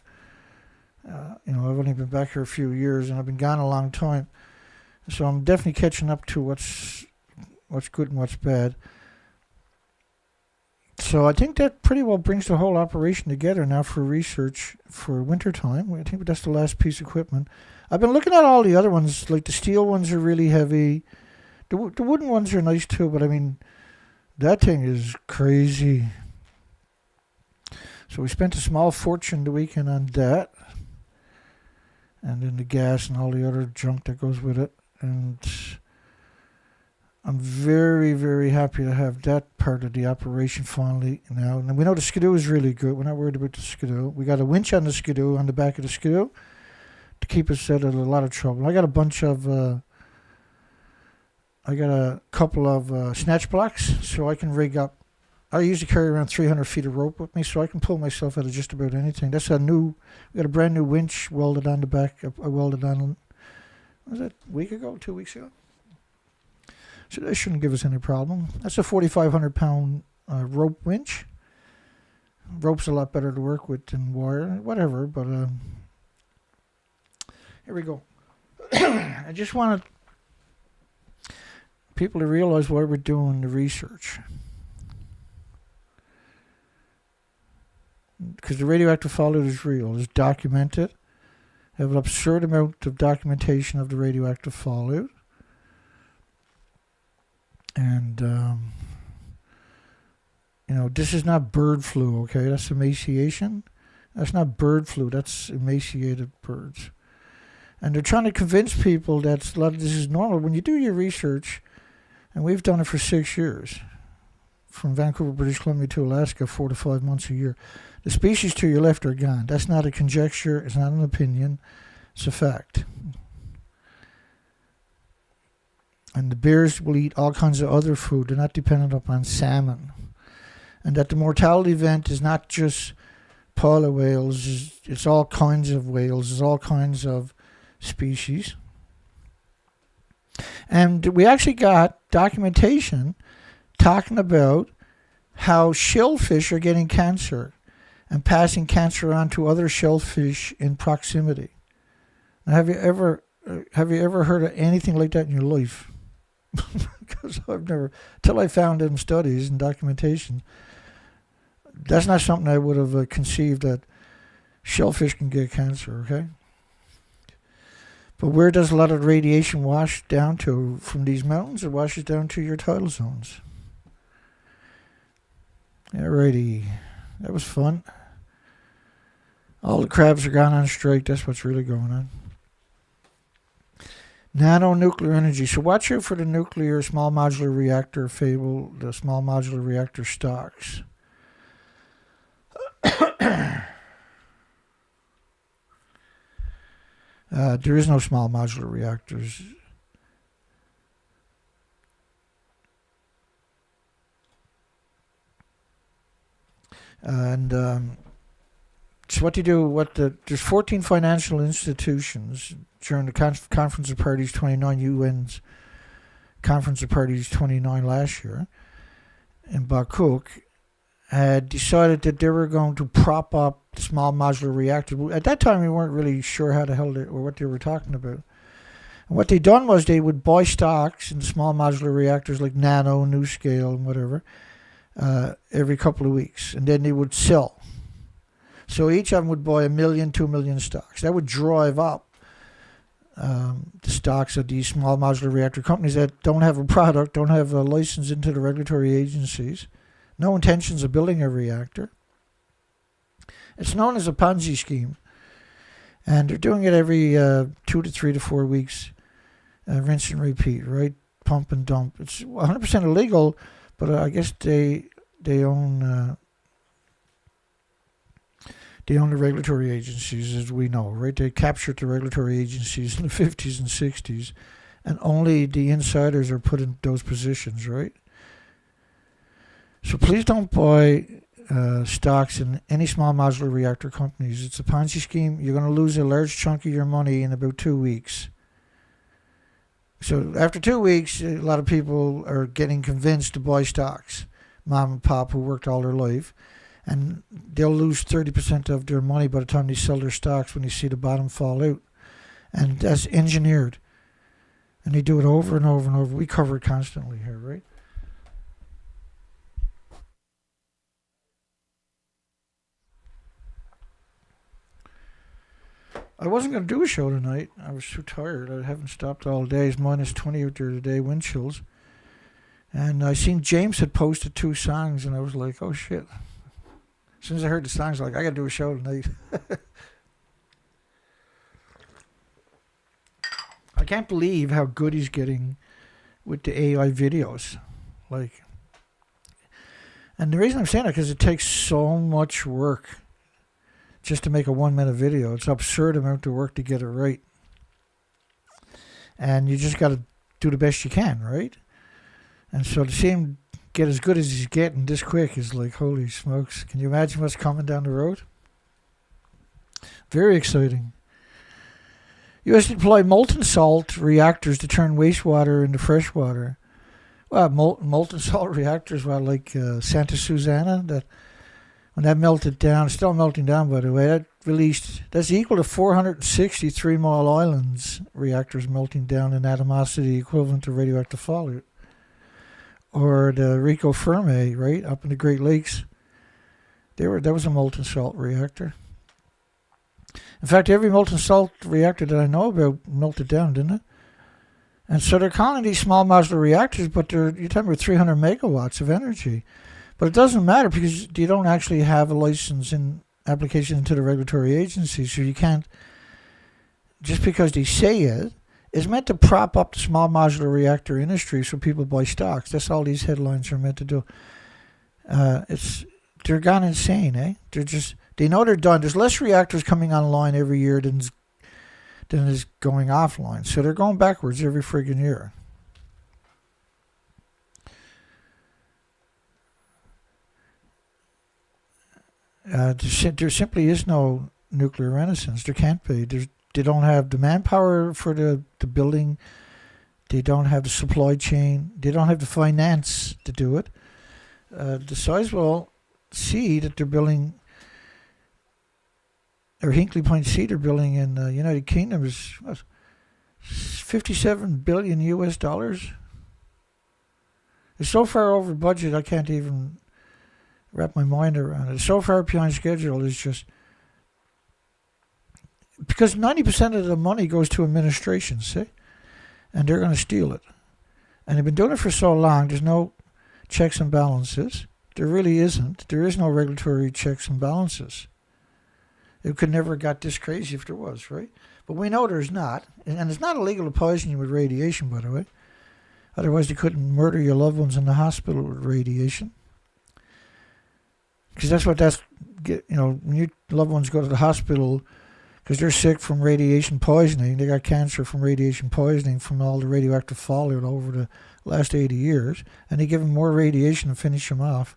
I've only been back here a few years, and I've been gone a long time, so I'm definitely catching up to what's good and what's bad. So I think that pretty well brings the whole operation together now for research for wintertime. I think that's the last piece of equipment. I've been looking at all the other ones. Like the steel ones are really heavy. The wooden ones are nice too, but I mean, that thing is crazy. So we spent a small fortune the weekend on that. And then the gas and all the other junk that goes with it. And I'm very, very happy to have that part of the operation finally now. And we know the skidoo is really good. We're not worried about the skidoo. We got a winch on the skidoo, on the back of the skidoo, to keep us out of a lot of trouble. I got a couple of snatch blocks so I can rig up. I usually carry around 300 feet of rope with me, so I can pull myself out of just about anything. We got a brand new winch welded on the back. I welded on, was that a week ago, 2 weeks ago? So that shouldn't give us any problem. That's a 4,500 pound rope winch. Rope's a lot better to work with than wire, whatever, but here we go. I just wanted people to realize why we're doing the research. Because the radioactive fallout is real. It's documented. I have an absurd amount of documentation of the radioactive fallout. And, this is not bird flu, okay? That's emaciation. That's not bird flu. That's emaciated birds. And they're trying to convince people that a lot of this is normal. When you do your research, and we've done it for 6 years, from Vancouver, British Columbia to Alaska, 4 to 5 months a year, the species to your left are gone. That's not a conjecture. It's not an opinion. It's a fact. And the bears will eat all kinds of other food. They're not dependent upon salmon. And that the mortality event is not just polar whales. It's all kinds of whales. It's all kinds of species. And we actually got documentation talking about how shellfish are getting cancer and passing cancer on to other shellfish in proximity. Now, have you ever heard of anything like that in your life? Because I've never, till I found in studies and documentation, that's not something I would have conceived, that shellfish can get cancer, okay? But where does a lot of radiation wash down to from these mountains? It washes down to your tidal zones. Alrighty, that was fun. All the crabs are gone on strike. That's what's really going on. Nano-nuclear energy. So watch out for the nuclear small modular reactor fable, the small modular reactor stocks. There is no small modular reactors. And so what they do, there's 14 financial institutions during the Conference of Parties 29, UN's Conference of Parties 29 last year in Baku, had decided that they were going to prop up the small modular reactor. At that time, we weren't really sure how the hell or what they were talking about. And what they done was they would buy stocks in small modular reactors like Nano, NuScale, and whatever, every couple of weeks, and then they would sell. So each of them would buy 1 million, 2 million stocks. That would drive up the stocks of these small modular reactor companies that don't have a product, don't have a license into the regulatory agencies, no intentions of building a reactor. It's known as a Ponzi scheme, and they're doing it every 2 to 3 to 4 weeks, rinse and repeat, right? Pump and dump. It's 100% illegal, but I guess they own the regulatory agencies, as we know, right? They captured the regulatory agencies in the 50s and 60s, and only the insiders are put in those positions, right? So please don't buy stocks in any small modular reactor companies. It's a Ponzi scheme. You're going to lose a large chunk of your money in about 2 weeks. So after 2 weeks, a lot of people are getting convinced to buy stocks, mom and pop who worked all their life, and they'll lose 30% of their money by the time they sell their stocks when they see the bottom fall out. And that's engineered. And they do it over and over and over. We cover it constantly here, right? I wasn't going to do a show tonight. I was too tired. I haven't stopped all day. It's minus 20 out there today, wind chills. And I seen James had posted 2 songs, and I was like, oh shit. As soon as I heard the songs, I was like, I got to do a show tonight. I can't believe how good he's getting with the AI videos. And the reason I'm saying that because it takes so much work just to make a 1-minute video. It's an absurd amount of work to get it right. And you just got to do the best you can, right? And so to see him get as good as he's getting this quick is like, holy smokes. Can you imagine what's coming down the road? Very exciting. U.S. deploy molten salt reactors to turn wastewater into freshwater. Well, molten salt reactors, like Santa Susana, that when that melted down, still melting down by the way, that's equal to 460 Three Mile Islands reactors melting down in atomosity equivalent to radioactive fallout. Or the Rico Fermi, right, up in the Great Lakes. That was a molten salt reactor. In fact, every molten salt reactor that I know about melted down, didn't it? And so they're calling these small modular reactors, but you're talking about 300 megawatts of energy. But it doesn't matter because you don't actually have a license in application into the regulatory agency, so you can't, just because they say it, it's meant to prop up the small modular reactor industry so people buy stocks. That's all these headlines are meant to do. They're gone insane, eh? They know they're done. There's less reactors coming online every year than is going offline. So they're going backwards every friggin' year. There simply is no nuclear renaissance. There can't be. They don't have the manpower for the building. They don't have the supply chain. They don't have the finance to do it. The Sizewell C that they're building, or Hinkley Point C they're building in the United Kingdom is what, 57 billion US dollars. It's so far over budget I can't even wrap my mind around it. It's so far behind schedule. It's just because 90% of the money goes to administration, see? And they're going to steal it. And they've been doing it for so long, there's no checks and balances. There really isn't. There is no regulatory checks and balances. It could never have got this crazy if there was, right? But we know there's not. And it's not illegal to poison you with radiation, by the way. Otherwise, they couldn't murder your loved ones in the hospital with radiation. Because when your loved ones go to the hospital because they're sick from radiation poisoning, they got cancer from radiation poisoning from all the radioactive fallout over the last 80 years, and they give them more radiation to finish them off.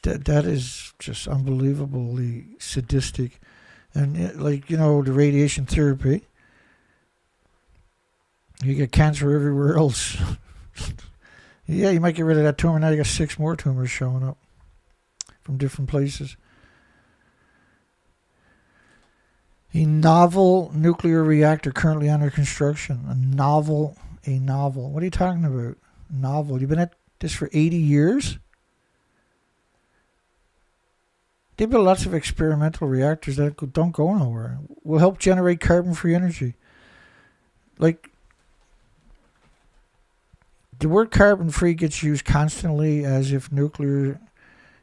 That is just unbelievably sadistic. And the radiation therapy, you get cancer everywhere else. Yeah, you might get rid of that tumor. Now you got 6 more tumors showing up from different places. A novel nuclear reactor currently under construction. A novel. What are you talking about? Novel. You've been at this for 80 years? They build lots of experimental reactors that don't go nowhere. Will help generate carbon-free energy. Like, the word carbon-free gets used constantly as if nuclear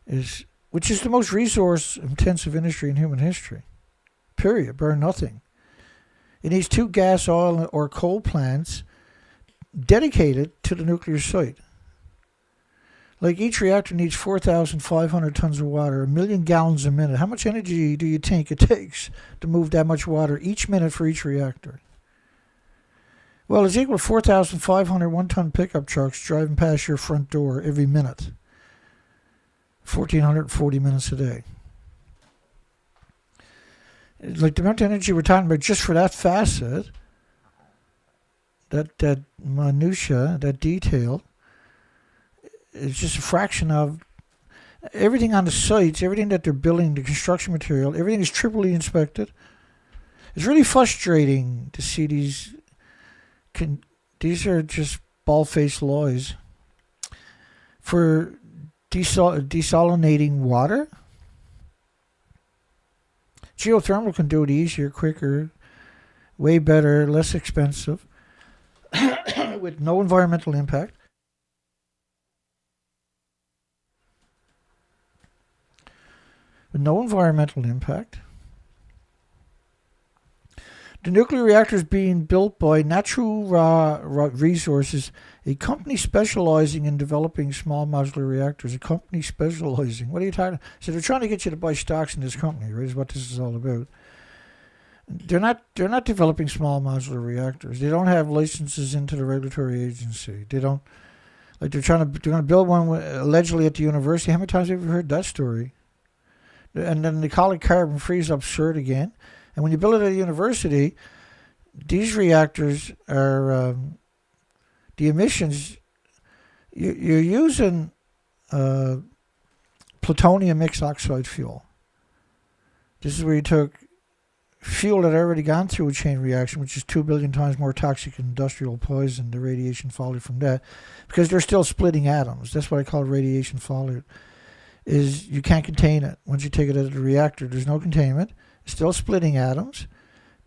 is, which is the most resource-intensive industry in human history. Period. Burn nothing. It needs 2 gas, oil, or coal plants dedicated to the nuclear site. Like, each reactor needs 4,500 tons of water, 1 million gallons a minute. How much energy do you think it takes to move that much water each minute for each reactor? Well, it's equal to 4,500 one-ton pickup trucks driving past your front door every minute. 1,440 minutes a day. Like, the amount of energy we're talking about just for that facet, that minutia, that detail, it's just a fraction of everything on the sites, everything that they're building, the construction material, everything is triply inspected. It's really frustrating to see these are just bald-faced lies. For desalinating water, geothermal can do it easier, quicker, way better, less expensive, with no environmental impact. With no environmental impact. The nuclear reactor is being built by Natura Resources, a company specializing in developing small modular reactors. A company specializing. What are you talking about? So they're trying to get you to buy stocks in this company, right? Is what this is all about. They're not developing small modular reactors. They don't have licenses into the regulatory agency. They don't, like, they're going to build one allegedly at the university. How many times have you heard that story? And then they call it carbon free. Is absurd again. And when you build it at a university, these reactors are the emissions. You're using plutonium mixed oxide fuel. This is where you took fuel that had already gone through a chain reaction, which is 2 billion times more toxic than industrial poison, the radiation fallout from that, because they're still splitting atoms. That's what I call radiation fallout. Is you can't contain it. Once you take it out of the reactor, there's no containment. It's still splitting atoms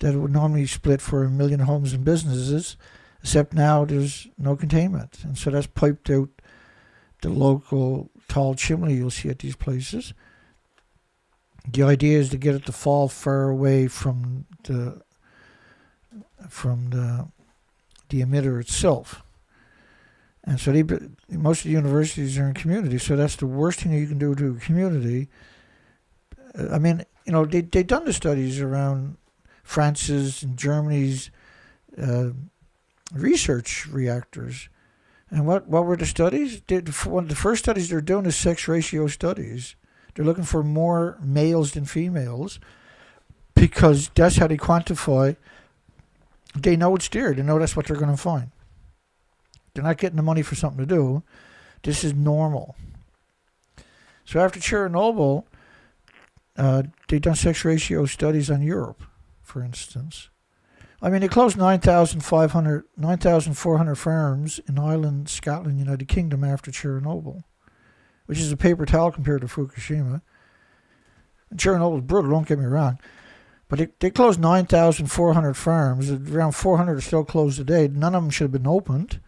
that would normally split for 1 million homes and businesses, except now there's no containment. And so that's piped out the local tall chimney you'll see at these places. The idea is to get it to fall far away from the emitter itself. And so most of the universities are in communities, so that's the worst thing you can do to a community. I mean, they've done the studies around France's and Germany's research reactors. And what were the studies? One of the first studies they're doing is sex ratio studies. They're looking for more males than females because that's how they quantify. They know it's there. They know that's what they're going to find. They're not getting the money for something to do. This is normal. So after Chernobyl, they've done sex ratio studies on Europe, for instance. I mean, they closed 9,400 farms in Ireland, Scotland, United Kingdom after Chernobyl, which is a paper towel compared to Fukushima. And Chernobyl is brutal, don't get me wrong. But they closed 9,400 farms. Around 400 are still closed today. None of them should have been opened.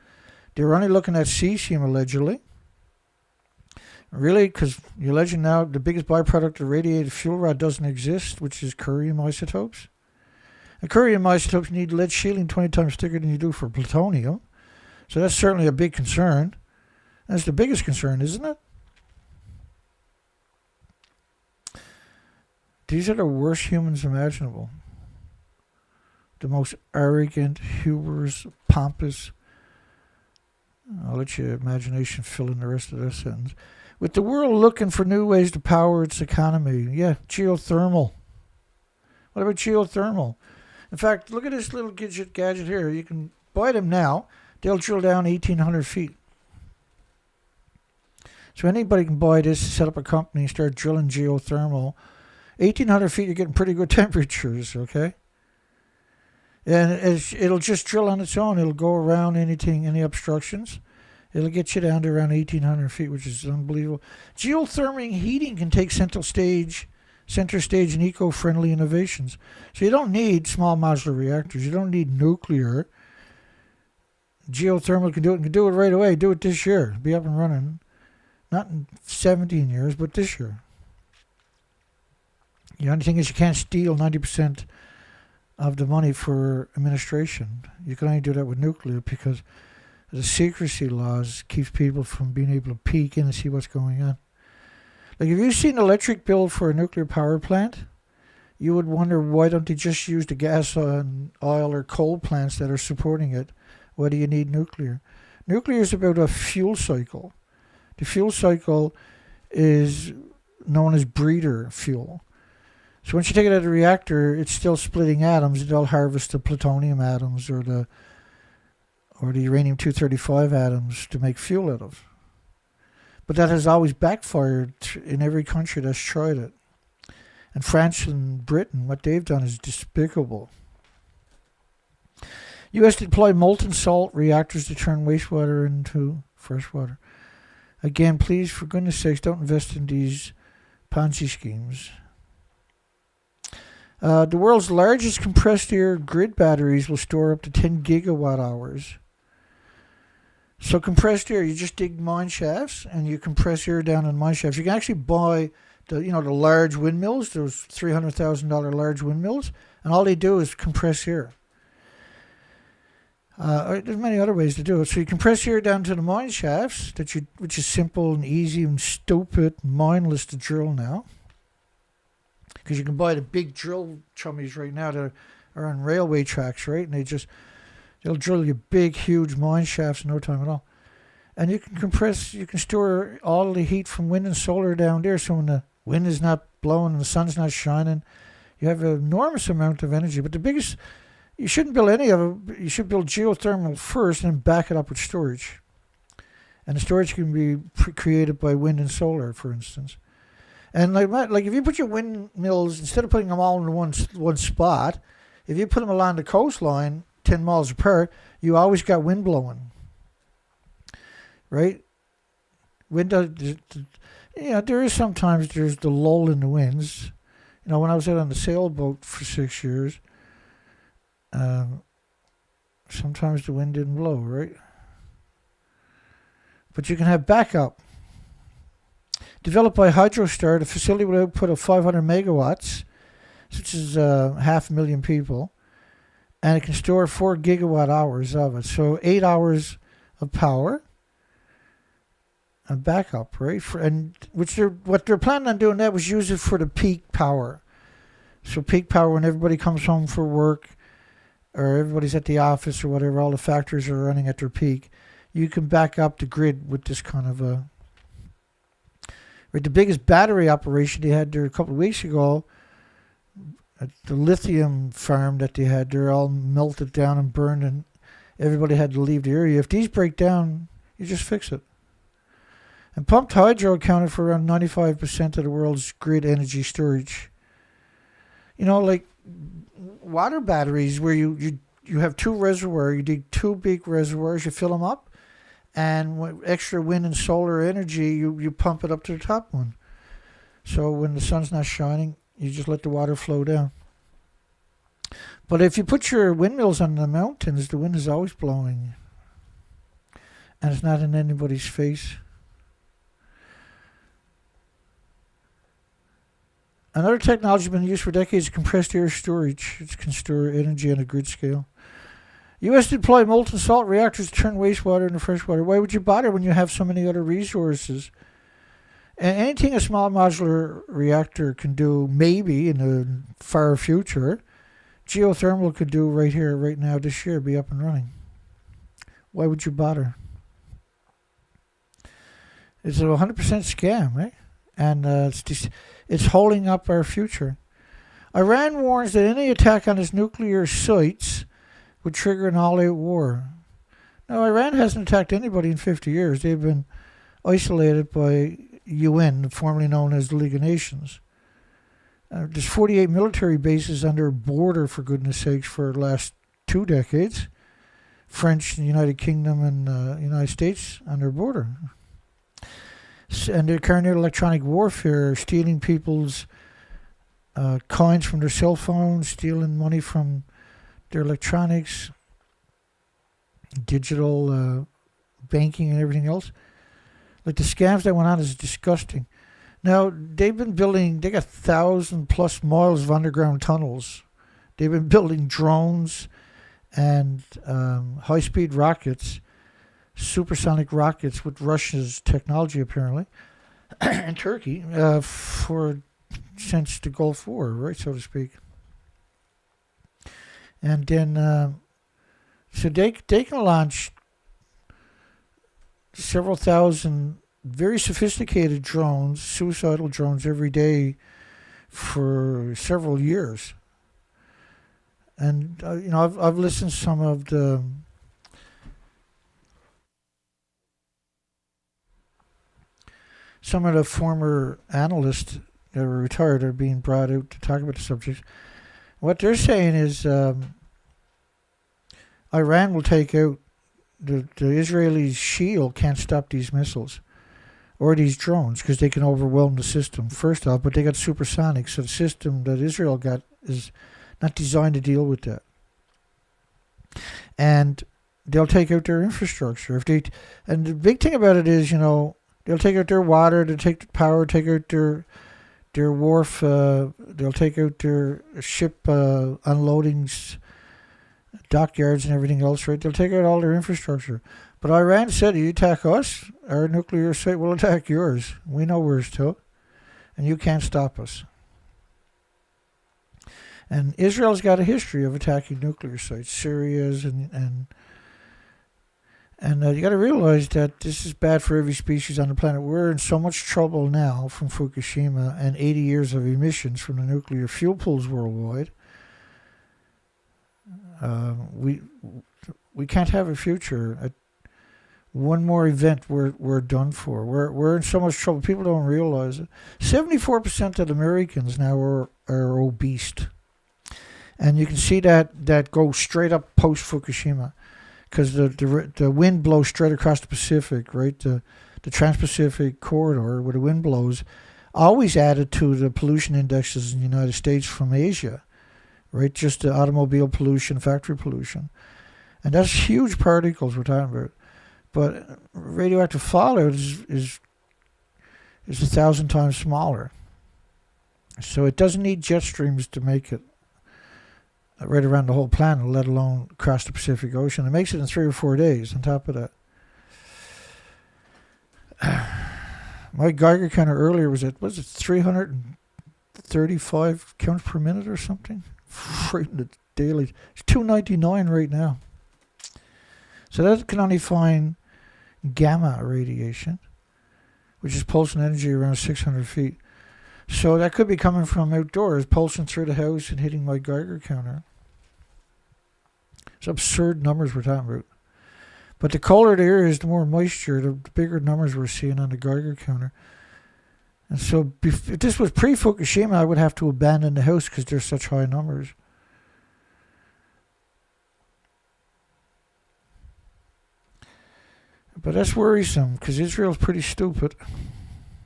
They were only looking at cesium, allegedly. Really, because you're alleging now the biggest byproduct of radiated fuel rod doesn't exist, which is curium isotopes. Curium isotopes need lead shielding 20 times thicker than you do for plutonium. So that's certainly a big concern. That's the biggest concern, isn't it? These are the worst humans imaginable. The most arrogant, hubris, pompous. I'll let your imagination fill in the rest of that sentence. With the world looking for new ways to power its economy. Yeah, geothermal. What about geothermal? In fact, look at this little gadget here. You can buy them now. They'll drill down 1,800 feet. So anybody can buy this, set up a company, and start drilling geothermal. 1,800 feet, you're getting pretty good temperatures, okay? And it'll just drill on its own. It'll go around any obstructions. It'll get you down to around 1,800 feet, which is unbelievable. Geothermal heating can take center stage in eco-friendly innovations. So you don't need small modular reactors. You don't need nuclear. Geothermal can do it. And can do it right away. Do it this year. Be up and running. Not in 17 years, but this year. The only thing is you can't steal 90% of the money for administration. You can only do that with nuclear because the secrecy laws keeps people from being able to peek in and see what's going on. Like, if you've seen an electric bill for a nuclear power plant, you would wonder, why don't they just use the gas and oil or coal plants that are supporting it? Why do you need nuclear? Nuclear is about a fuel cycle. The fuel cycle is known as breeder fuel. So once you take it out of the reactor, it's still splitting atoms. It'll harvest the plutonium atoms or the uranium-235 atoms to make fuel out of. But that has always backfired in every country that's tried it. And France and Britain, what they've done is despicable. U.S. deploy molten salt reactors to turn wastewater into freshwater. Again, please, for goodness sakes, don't invest in these Ponzi schemes. The world's largest compressed air grid batteries will store up to 10 gigawatt hours. So compressed air, you just dig mine shafts and you compress air down in mine shafts. You can actually buy the large windmills, those $300,000 large windmills, and all they do is compress air. There's many other ways to do it. So you compress air down to the mine shafts, which is simple and easy and stupid, mindless to drill now. Because you can buy the big drill chummies right now that are on railway tracks, right? And they'll drill you big, huge mine shafts in no time at all. And you can store all the heat from wind and solar down there. So when the wind is not blowing and the sun's not shining, you have an enormous amount of energy. But you shouldn't build any of it. You should build geothermal first and then back it up with storage. And the storage can be created by wind and solar, for instance. And like if you put your windmills, instead of putting them all in one spot, if you put them along the coastline, 10 miles apart, you always got wind blowing. Right? There is sometimes there's the lull in the winds. When I was out on the sailboat for 6 years, sometimes the wind didn't blow, right? But you can have backup. Developed by Hydrostar, the facility with output of 500 megawatts, which is 500,000 people, and it can store 4 gigawatt hours of it. So 8 hours of power and backup, right? What they're planning on doing, that was use it for the peak power. So peak power, when everybody comes home for work or everybody's at the office or whatever, all the factories are running at their peak, you can back up the grid with this kind of a... Right, the biggest battery operation they had there a couple of weeks ago, at the lithium farm that they had there, all melted down and burned, and everybody had to leave the area. If these break down, you just fix it. And pumped hydro accounted for around 95% of the world's grid energy storage. Like water batteries, where you have two reservoirs, you dig two big reservoirs, you fill them up, and with extra wind and solar energy, you pump it up to the top one. So when the sun's not shining, you just let the water flow down. But if you put your windmills on the mountains, the wind is always blowing. And it's not in anybody's face. Another technology has been used for decades is compressed air storage. It can store energy on a grid scale. U.S. deploy molten salt reactors to turn wastewater into freshwater. Why would you bother when you have so many other resources? And anything a small modular reactor can do, maybe in the far future, geothermal could do right here, right now, this year, be up and running. Why would you bother? It's a 100% scam, right? And it's holding up our future. Iran warns that any attack on its nuclear sites would trigger an all-out war. Now, Iran hasn't attacked anybody in 50 years. They've been isolated by UN, formerly known as the League of Nations. There's 48 military bases on their border, for goodness sakes, for the last 2 decades. French, the United Kingdom, and United States on their border. And they're carrying out electronic warfare, stealing people's coins from their cell phones, stealing money from their electronics, digital banking, and everything else. Like the scams that went on is disgusting. Now, they've been building, they got 1,000+ miles of underground tunnels. They've been building drones and high-speed rockets, supersonic rockets with Russia's technology, apparently, and Turkey, since the Gulf War, right, so to speak. And then, so they can launch several thousand very sophisticated drones, suicidal drones, every day for several years. And I've listened to some of the former analysts that were retired are being brought out to talk about the subject. What they're saying is Iran will take out the Israeli shield can't stop these missiles or these drones because they can overwhelm the system, first off, but they got supersonics, so the system that Israel got is not designed to deal with that. And they'll take out their infrastructure. And the big thing about it is, they'll take out their water, they'll take the power, take out their wharf, they'll take out their ship unloadings, dockyards and everything else, right? They'll take out all their infrastructure. But Iran said, you attack us, our nuclear site will attack yours. We know where's to, and you can't stop us. And Israel's got a history of attacking nuclear sites, Syria's, and you got to realize that this is bad for every species on the planet. We're in so much trouble now from Fukushima and 80 years of emissions from the nuclear fuel pools worldwide. We can't have a future. One more event, we're done for. We're in so much trouble. People don't realize it. 74% of Americans now are obese, and you can see that go straight up post Fukushima, because the wind blows straight across the Pacific, right? The Trans-Pacific corridor where the wind blows, always added to the pollution indexes in the United States from Asia, right? Just the automobile pollution, factory pollution, and that's huge particles we're talking about. But radioactive fallout is 1,000 times smaller. So it doesn't need jet streams to make it right around the whole planet, let alone across the Pacific Ocean. It makes it in 3 or 4 days on top of that. My Geiger counter earlier was 335 counts per minute or something? Frightened daily. It's 299 right now. So that can only find gamma radiation, which is pulsing energy around 600 feet. So that could be coming from outdoors, pulsing through the house and hitting my Geiger counter. It's absurd numbers we're talking about. But the colder the air is, the more moisture, the bigger numbers we're seeing on the Geiger counter. And so if this was pre-Fukushima, I would have to abandon the house because there's such high numbers. But that's worrisome because Israel's pretty stupid.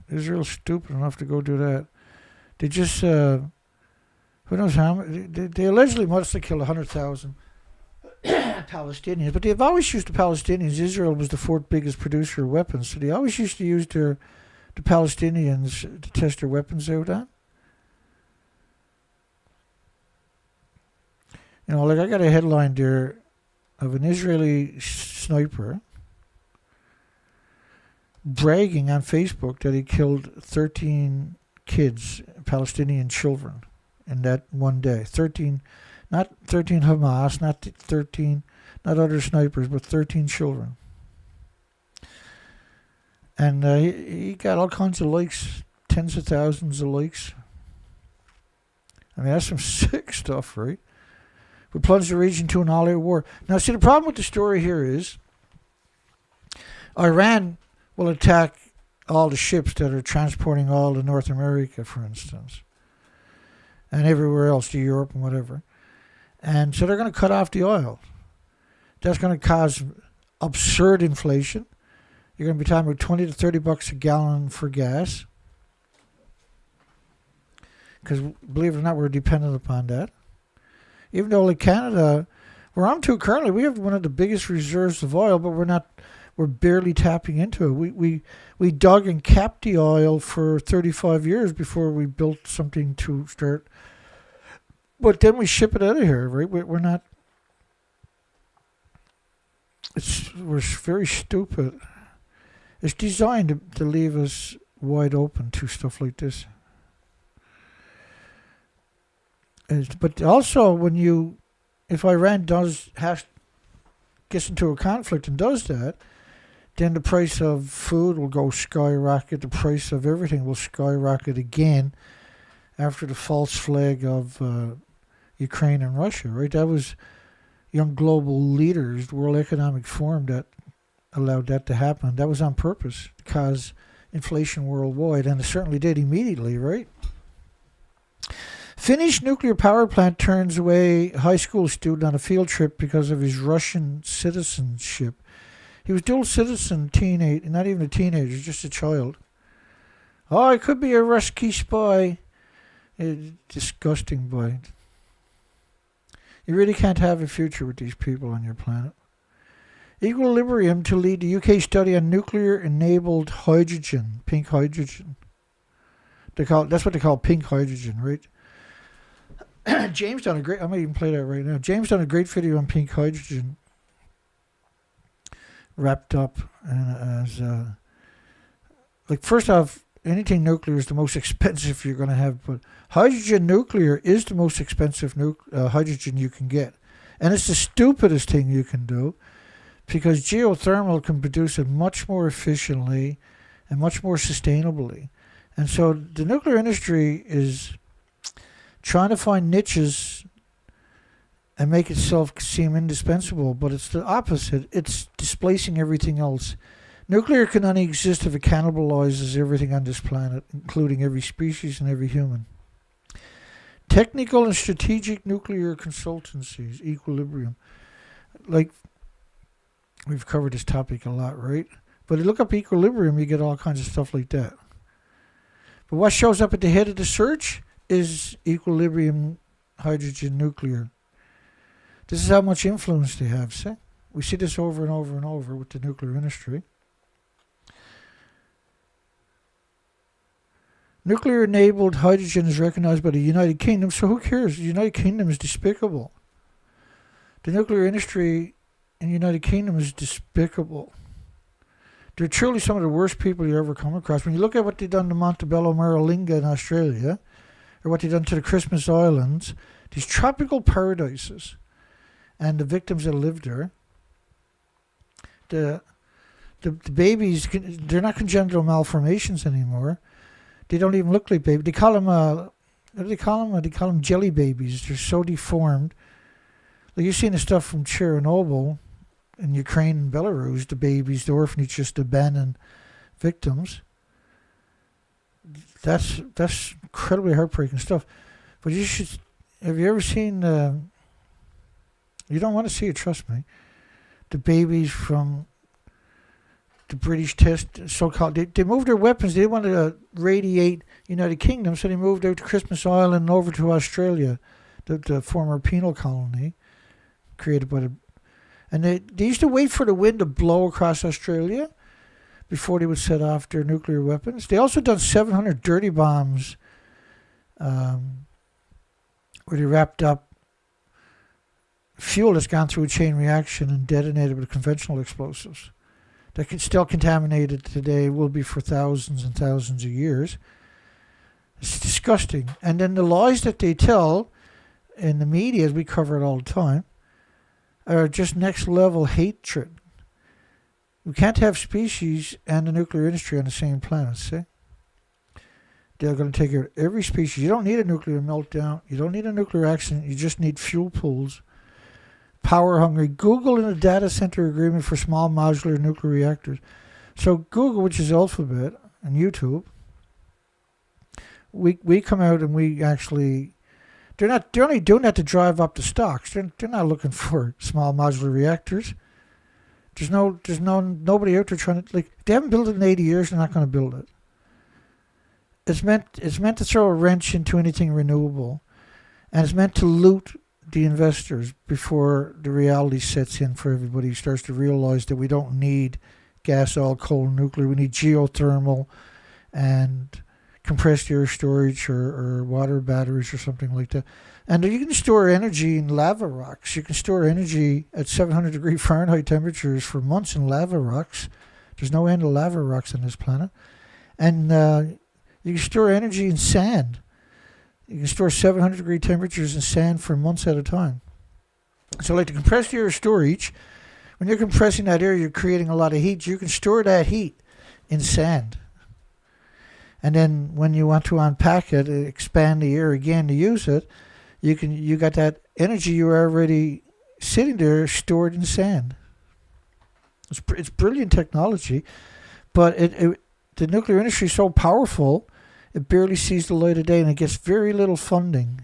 Israel's stupid enough to go do that. They just, who knows how many, they allegedly must have killed 100,000 Palestinians, but they've always used the Palestinians. Israel was the 4th biggest producer of weapons, so they always used to use the Palestinians to test their weapons out on. You know, like I got a headline there of an Israeli sniper bragging on Facebook that he killed 13 kids, Palestinian children, in that one day. 13, not 13 Hamas, not 13, not other snipers, but 13 children. And he got all kinds of likes, tens of thousands of likes. I mean, that's some sick stuff, right? We plunged the region to an all-out war. Now, see, the problem with the story here is Iran will attack all the ships that are transporting oil to North America, for instance, and everywhere else, to Europe and whatever. And so they're going to cut off the oil. That's going to cause absurd inflation. You're going to be talking about 20 to 30 bucks a gallon for gas. Because, believe it or not, we're dependent upon that. Even though, like Canada, where I'm to currently, we have one of the biggest reserves of oil, but we're barely tapping into it. We dug and capped the oil for 35 years before we built something to start. But then we ship it out of here, right? We're not. We're very stupid. It's designed to leave us wide open to stuff like this. But also, if Iran gets into a conflict and does that, then the price of food will go skyrocket. The price of everything will skyrocket again after the false flag of Ukraine and Russia, right? That was young global leaders, the World Economic Forum, that allowed that to happen. That was on purpose to cause inflation worldwide, and it certainly did immediately, right? Finnish nuclear power plant turns away high school student on a field trip because of his Russian citizenship. He was dual citizen, not even a teenager, just a child. Oh, I could be a Ruski spy. Disgusting boy. You really can't have a future with these people on your planet. Equilibrium to lead the UK study on nuclear-enabled hydrogen, pink hydrogen. That's what they call pink hydrogen, right? James done I might even play that right now. James done a great video on pink hydrogen, wrapped up as first off, anything nuclear is the most expensive you're going to have, but hydrogen nuclear is the most expensive hydrogen you can get, and it's the stupidest thing you can do, because geothermal can produce it much more efficiently and much more sustainably, and so the nuclear industry is trying to find niches and make itself seem indispensable, but it's the opposite. It's displacing everything else. Nuclear can only exist if it cannibalizes everything on this planet, including every species and every human. Technical and strategic nuclear consultancies, Equilibrium. Like, we've covered this topic a lot, right? But if you look up Equilibrium, you get all kinds of stuff like that. But what shows up at the head of the search is Equilibrium hydrogen nuclear. This is how much influence they have, see? We see this over and over and over with the nuclear industry. Nuclear-enabled hydrogen is recognized by the United Kingdom, so who cares? The United Kingdom is despicable. The nuclear industry in the United Kingdom is despicable. They're truly some of the worst people you ever come across. When you look at what they've done to Montebello Maralinga in Australia, or what they've done to the Christmas Islands, these tropical paradises, and the victims that live there, the babies, they're not congenital malformations anymore. They don't even look like babies. They call them, what do they call them? They call them jelly babies. They're so deformed. Like, you've seen the stuff from Chernobyl in Ukraine and Belarus, the babies, the orphanages, the abandoned victims. That's incredibly heartbreaking stuff. But have you ever seen, you don't want to see it, trust me, the babies from the British test, so-called, they moved their weapons. They wanted to radiate United Kingdom, so they moved out to Christmas Island and over to Australia, the former penal colony created by the... And they used to wait for the wind to blow across Australia before they would set off their nuclear weapons. They also done 700 dirty bombs where they wrapped up fuel that's gone through a chain reaction and detonated with conventional explosives that can still contaminated today, will be for thousands and thousands of years. It's disgusting. And then the lies that they tell in the media, as we cover it all the time, are just next level hatred. We can't have species and the nuclear industry on the same planet, see? They're going to take out every species. You don't need a nuclear meltdown. You don't need a nuclear accident. You just need fuel pools. Power hungry. Google in a data center agreement for small modular nuclear reactors. So Google, which is Alphabet, and YouTube, we come out and we actually, they're only doing that to drive up the stocks. They're not looking for small modular reactors. There's nobody out there trying to, like, if they haven't built it in 80 years, they're not going to build it. It's meant to throw a wrench into anything renewable, and it's meant to loot the investors before the reality sets in for everybody who starts to realize that we don't need gas, oil, coal, nuclear. We need geothermal and compressed air storage or water batteries or something like that. And you can store energy in lava rocks. You can store energy at 700 degree Fahrenheit temperatures for months in lava rocks. There's no end of lava rocks on this planet. And you can store energy in sand. You can store 700 degree temperatures in sand for months at a time. So like the compressed air storage, when you're compressing that air, you're creating a lot of heat. You can store that heat in sand. And then when you want to unpack it, expand the air again to use it, you got that energy you are already sitting there stored in sand. It's brilliant technology, but the nuclear industry is so powerful, it barely sees the light of day and it gets very little funding.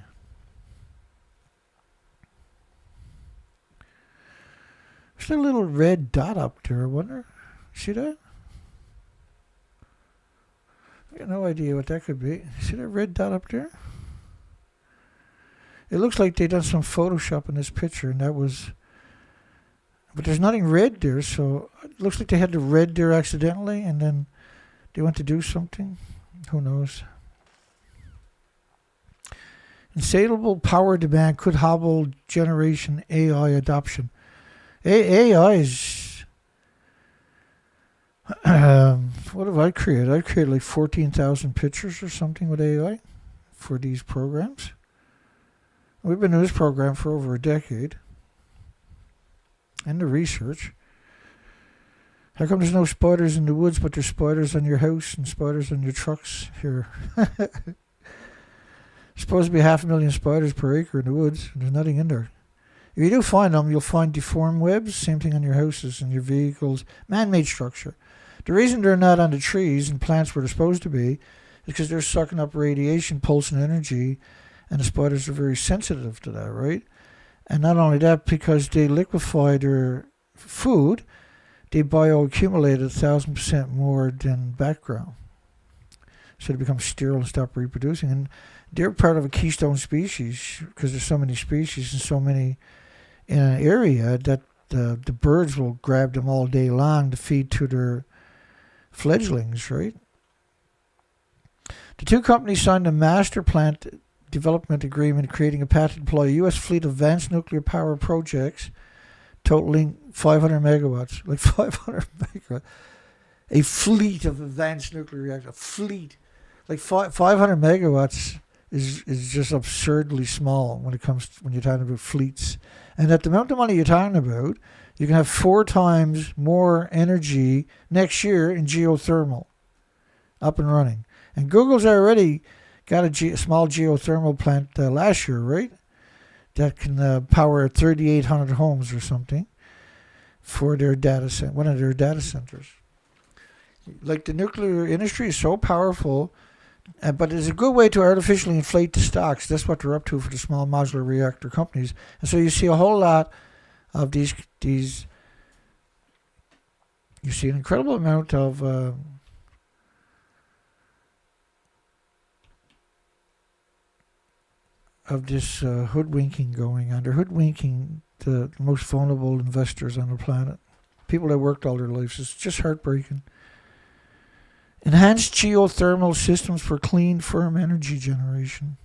There's a little red dot up there, I wonder. See that? I got no idea what that could be. See that red dot up there? It looks like they done some Photoshop in this picture, and that was... But there's nothing red there, so it looks like they had the red there accidentally, and then they went to do something. Who knows? Insatiable power demand could hobble generation AI adoption. AI is... what have I created? I created like 14,000 pictures or something with AI for these programs. We've been in this program for over a decade. And the research. How come there's no spiders in the woods, but there's spiders on your house and spiders on your trucks here? Supposed to be 500,000 spiders per acre in the woods, and there's nothing in there. If you do find them, you'll find deformed webs, same thing on your houses and your vehicles, man-made structure. The reason they're not on the trees and plants where they're supposed to be is because they're sucking up radiation, pulsing energy, and the spiders are very sensitive to that, right? And not only that, because they liquefy their food, they bioaccumulate 1,000% more than background. So they become sterile and stop reproducing. And they're part of a keystone species because there's so many species and so many in an area that the birds will grab them all day long to feed to their fledglings, right? The two companies signed a master plant development agreement creating a patent to deploy a U.S. fleet of advanced nuclear power projects totaling 500 megawatts. Like 500 megawatts. A fleet of advanced nuclear reactors. A fleet. Like 500 megawatts is just absurdly small when you're talking about fleets. And at the amount of money you're talking about, you can have 4 times more energy next year in geothermal up and running. And Google's already got a small geothermal plant last year, right? That can power 3,800 homes or something for their one of their data centers. Like the nuclear industry is so powerful, but it's a good way to artificially inflate the stocks. That's what they're up to for the small modular reactor companies. And so you see a whole lot of these. You see an incredible amount of this hoodwinking going on. They're hoodwinking the most vulnerable investors on the planet. People that worked all their lives. It's just heartbreaking. Enhanced geothermal systems for clean, firm energy generation.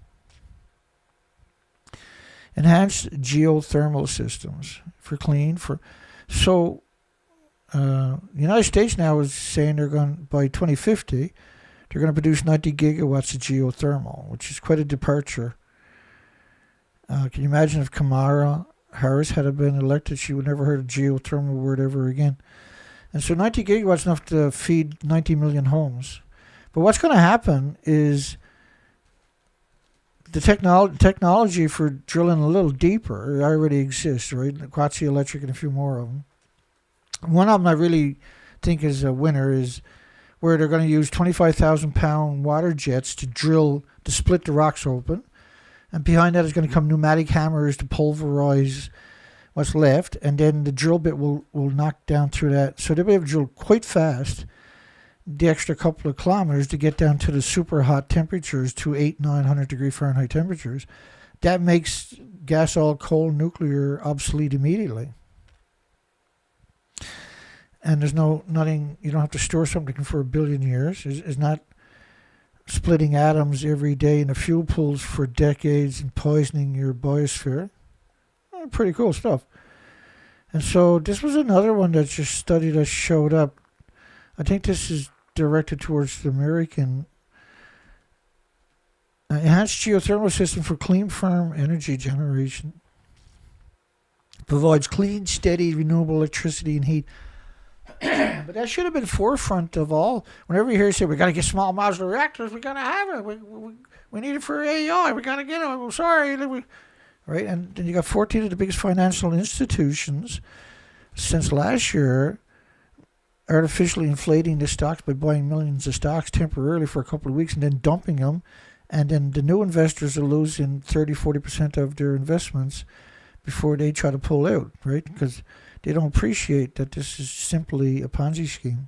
enhanced geothermal systems for clean. The United States now is saying they're going, by 2050, they're going to produce 90 gigawatts of geothermal, which is quite a departure. Can you imagine if Kamala Harris had been elected? She would never heard a geothermal word ever again. And so 90 gigawatts is enough to feed 90 million homes. But what's going to happen is the technology for drilling a little deeper already exists, right? Quasi-electric and a few more of them. One of them I really think is a winner is where they're going to use 25,000-pound water jets to split the rocks open. And behind that is going to come pneumatic hammers to pulverize what's left. And then the drill bit will knock down through that. So they'll be able to drill quite fast the extra couple of kilometers to get down to the super hot temperatures, to 900 degree Fahrenheit temperatures. That makes gas, oil, coal, nuclear obsolete immediately. And there's nothing, you don't have to store something for a billion years. It's not splitting atoms every day in the fuel pools for decades and poisoning your biosphere. Pretty cool stuff. And so this was another one that just study that showed up. I think this is directed towards the American enhanced geothermal system for clean, firm energy generation. Provides clean, steady, renewable electricity and heat. But that should have been forefront of all. Whenever you hear say we got to get small modular reactors, we got to have it. We need it for AI. We got to get it. I'm sorry, right? And then you got 14 of the biggest financial institutions since last year artificially inflating the stocks by buying millions of stocks temporarily for a couple of weeks and then dumping them. And then the new investors are losing 30-40% of their investments before they try to pull out, right? Because they don't appreciate that this is simply a Ponzi scheme.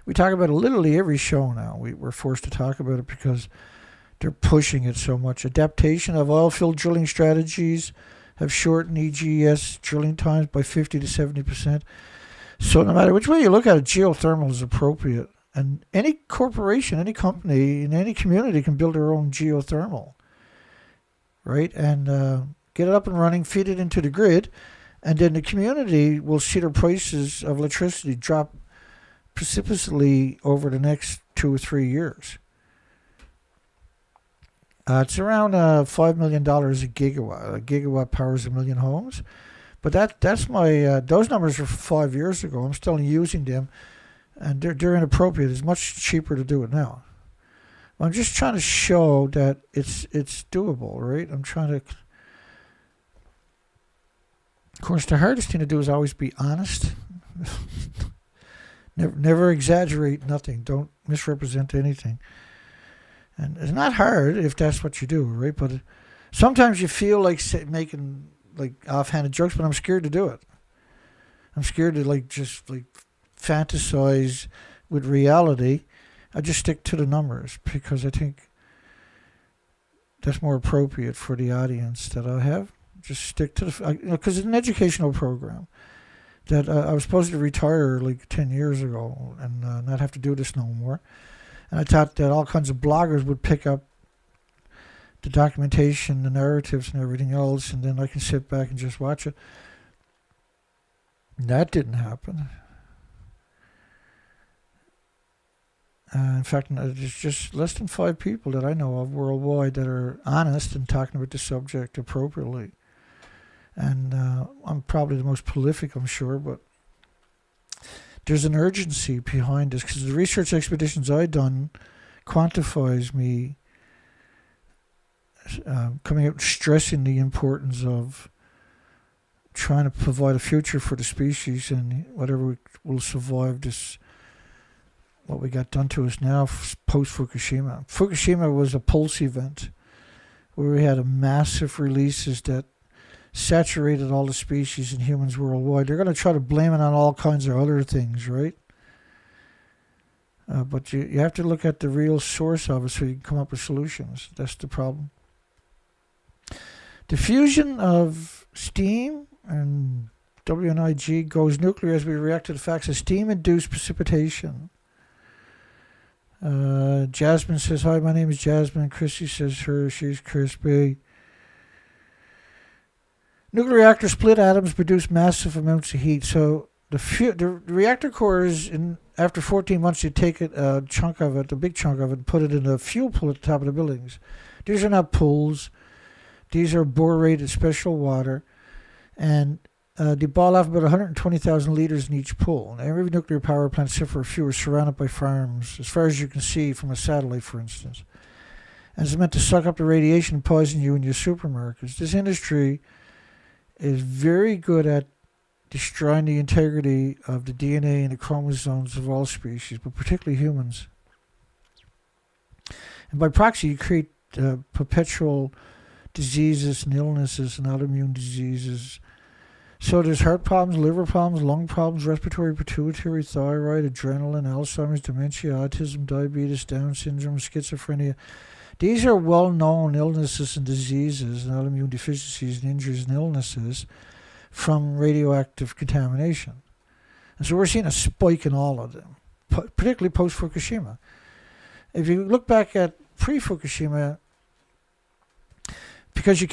We talk about it literally every show now. We're forced to talk about it because they're pushing it so much. Adaptation of oil-field drilling strategies have shortened EGS drilling times by 50 to 70%. So no matter which way you look at it, geothermal is appropriate. And any corporation, any company, in any community can build their own geothermal, right? And get it up and running, feed it into the grid, and then the community will see their prices of electricity drop precipitously over the next 2 or 3 years. It's around $5 million a gigawatt. A gigawatt powers 1 million homes. But that's my those numbers are 5 years ago. I'm still using them, and they're inappropriate. It's much cheaper to do it now. I'm just trying to show that it's doable, right? I'm trying to. Of course, the hardest thing to do is always be honest. Never exaggerate nothing. Don't misrepresent anything. And it's not hard if that's what you do, right? But sometimes you feel like making offhanded jokes, but I'm scared to do it. I'm scared to just fantasize with reality. I just stick to the numbers because I think that's more appropriate for the audience that I have. Just stick to because it's an educational program that I was supposed to retire 10 years ago and not have to do this no more. And I thought that all kinds of bloggers would pick up the documentation, the narratives, and everything else, and then I can sit back and just watch it. And that didn't happen. In fact, there's just less than 5 people that I know of worldwide that are honest and talking about the subject appropriately. And I'm probably the most prolific, I'm sure, but there's an urgency behind this because the research expeditions I've done quantifies me coming out stressing the importance of trying to provide a future for the species and whatever will survive this, what we got done to us now post-Fukushima. Fukushima was a pulse event where we had a massive releases that saturated all the species and humans worldwide. They're going to try to blame it on all kinds of other things, right? But you have to look at the real source of it so you can come up with solutions. That's the problem. Diffusion of steam and WNIG goes nuclear as we react to the facts of steam-induced precipitation. Jasmine says, hi, my name is Jasmine. Chrissy says her, she's Crispy. Nuclear reactor split atoms produce massive amounts of heat. So the reactor cores, after 14 months, you take a chunk of it, a big chunk of it, and put it in a fuel pool at the top of the buildings. These are not pools. These are bore-rated special water. And they ball off about 120,000 liters in each pool. And every nuclear power plant, except for a few, are surrounded by farms, as far as you can see from a satellite, for instance. And it's meant to suck up the radiation and poison you in your supermarkets. This industry is very good at destroying the integrity of the DNA and the chromosomes of all species, but particularly humans. And by proxy, you create perpetual diseases and illnesses and autoimmune diseases. So there's heart problems, liver problems, lung problems, respiratory, pituitary, thyroid, adrenaline, Alzheimer's, dementia, autism, diabetes, Down syndrome, schizophrenia. These are well-known illnesses and diseases and autoimmune deficiencies and injuries and illnesses from radioactive contamination. And so we're seeing a spike in all of them, particularly post-Fukushima. If you look back at pre-Fukushima, because you're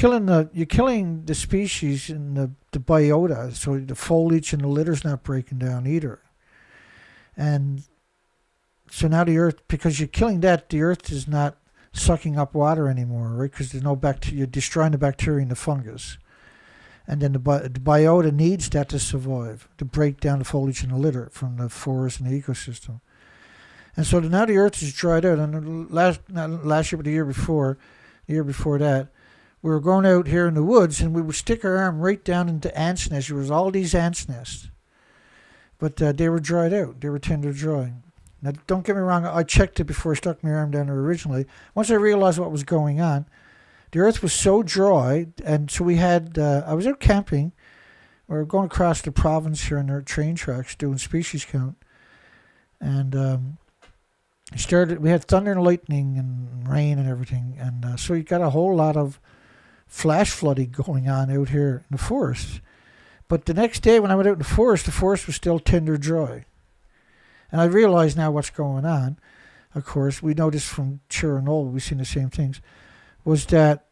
killing the species in the biota, so the foliage and the litter's not breaking down either. And so now the earth, because you're killing that, the earth is not sucking up water anymore, right? Because there's no bacteria, you're destroying the bacteria and the fungus. And then the biota needs that to survive, to break down the foliage and the litter from the forest and the ecosystem. And so now the earth is dried out. And not last year, but the year before that, we were going out here in the woods and we would stick our arm right down into ants' nests. There was all these ants' nests. But they were dried out. They were tender dry. Now, don't get me wrong. I checked it before I stuck my arm down there originally. Once I realized what was going on, the earth was so dry. And so we had, I was out camping. We were going across the province here on our train tracks doing species count. And we had thunder and lightning and rain and everything. And so you got a whole lot of flash flooding going on out here in the forest. But the next day when I went out in the forest was still tender dry. And I realize now what's going on. Of course, we noticed from Chernobyl, we've seen the same things, was that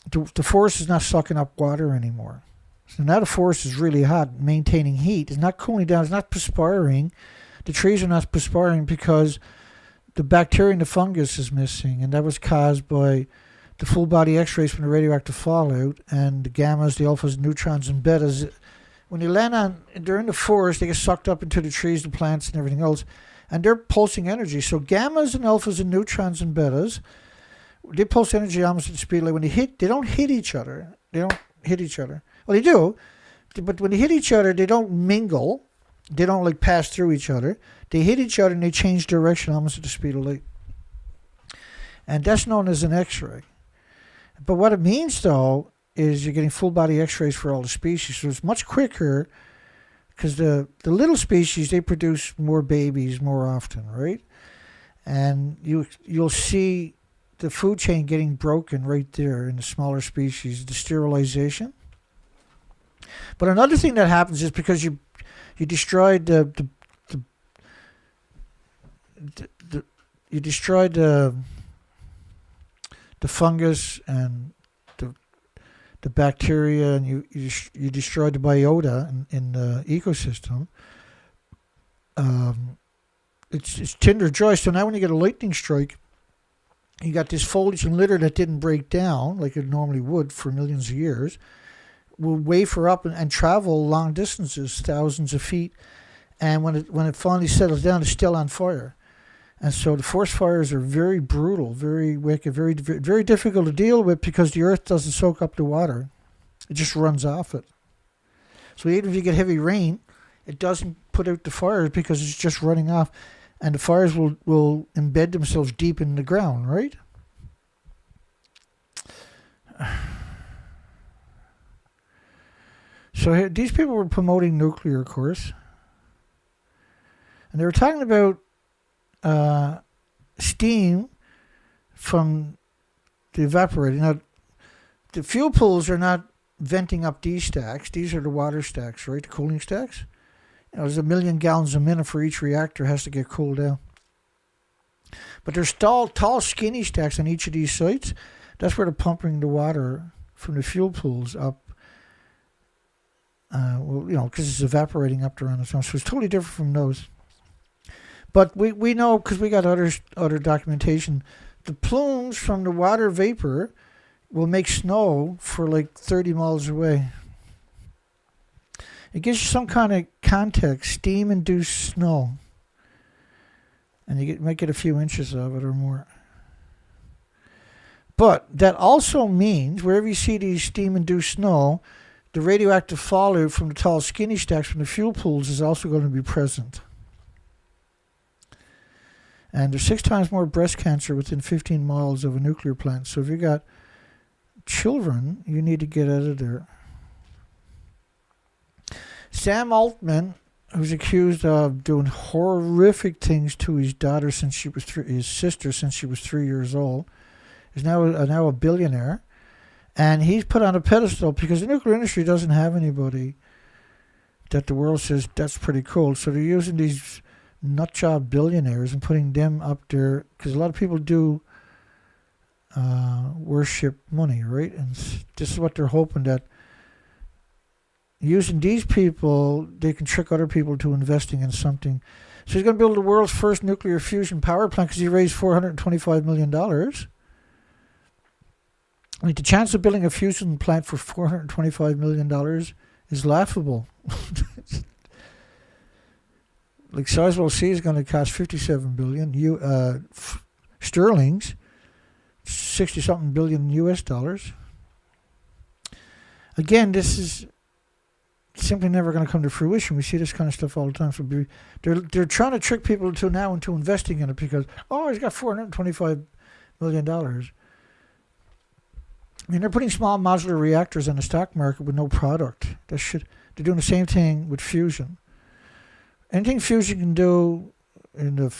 the forest is not sucking up water anymore. So now the forest is really hot, maintaining heat. It's not cooling down, it's not perspiring. The trees are not perspiring because the bacteria and the fungus is missing, and that was caused by the full body X-rays from the radioactive fallout and the gammas, the alphas, neutrons, and betas. When they land they're in the forest, they get sucked up into the trees, the plants, and everything else, and they're pulsing energy. So gammas and alphas and neutrons and betas, they pulse energy almost at the speed of light. When they don't hit each other. Well, they do, but when they hit each other, they don't mingle. They don't like pass through each other. They hit each other and they change direction almost at the speed of light. And that's known as an X-ray. But what it means, though, is you're getting full body X-rays for all the species. So it's much quicker because the little species, they produce more babies more often, right? And you'll see the food chain getting broken right there in the smaller species, the sterilization. But another thing that happens is because you destroyed the fungus and the bacteria, and you destroyed the biota in the ecosystem. It's tinder dry. So now when you get a lightning strike, you got this foliage and litter that didn't break down like it normally would for millions of years, will wafer up and travel long distances, thousands of feet, and when it finally settles down, it's still on fire. And so the forest fires are very brutal, very wicked, very, very difficult to deal with because the earth doesn't soak up the water. It just runs off it. So even if you get heavy rain, it doesn't put out the fires because it's just running off. And the fires will embed themselves deep in the ground, right? So here, these people were promoting nuclear, of course. And they were talking about steam from the evaporating. Now, the fuel pools are not venting up these stacks. These are the water stacks, right? The cooling stacks. There's 1 million gallons a minute for each reactor has to get cooled down. But there's tall, skinny stacks on each of these sites. That's where they're pumping the water from the fuel pools up because it's evaporating up around the sun. So it's totally different from those. But we know, because we got other documentation, the plumes from the water vapor will make snow for like 30 miles away. It gives you some kind of context, steam-induced snow. And you might get a few inches of it or more. But that also means, wherever you see these steam-induced snow, the radioactive fallout from the tall skinny stacks from the fuel pools is also going to be present. And there's 6 times more breast cancer within 15 miles of a nuclear plant. So if you got children, you need to get out of there. Sam Altman, who's accused of doing horrific things to his daughter since she was his sister since she was 3 years old, is now a billionaire, and he's put on a pedestal because the nuclear industry doesn't have anybody that the world says that's pretty cool. So they're using these nutjob billionaires and putting them up there, because a lot of people do worship money, right? And this is what they're hoping, that using these people, they can trick other people to investing in something. So he's going to build the world's first nuclear fusion power plant because he raised $425 million. I mean, the chance of building a fusion plant for $425 million is laughable. Like Sizewell C is going to cost $57 billion sterlings, 60-something billion US dollars. Again, this is simply never going to come to fruition. We see this kind of stuff all the time. So they're trying to trick people into investing in it because, he's got $425 million. I mean, they're putting small modular reactors on the stock market with no product. They're doing the same thing with fusion. Anything fusion can do, and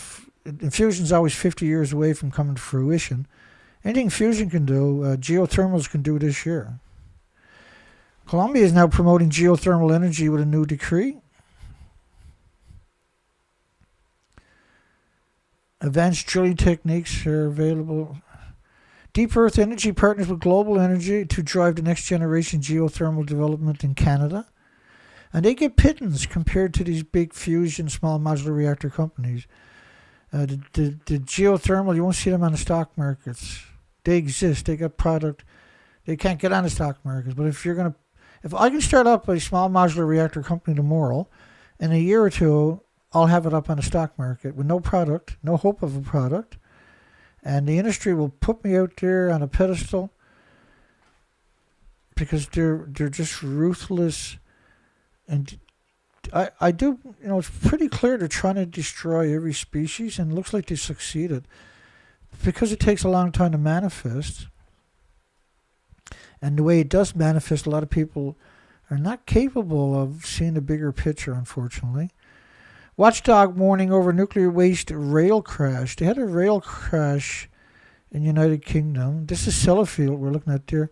fusion's always 50 years away from coming to fruition. Anything fusion can do, geothermals can do this year. Colombia is now promoting geothermal energy with a new decree. Advanced drilling techniques are available. Deep Earth Energy partners with Global Energy to drive the next generation geothermal development in Canada. And they get pittance compared to these big fusion small modular reactor companies. The geothermal, you won't see them on the stock markets. They exist. They got product. They can't get on the stock markets. But if I can start up a small modular reactor company tomorrow, in a year or two, I'll have it up on the stock market with no product, no hope of a product. And the industry will put me out there on a pedestal because they're just ruthless. And I do, it's pretty clear they're trying to destroy every species, and it looks like they succeeded. Because it takes a long time to manifest, and the way it does manifest, a lot of people are not capable of seeing the bigger picture, unfortunately. Watchdog warning over nuclear waste rail crash. They had a rail crash in the United Kingdom. This is Sellafield we're looking at there.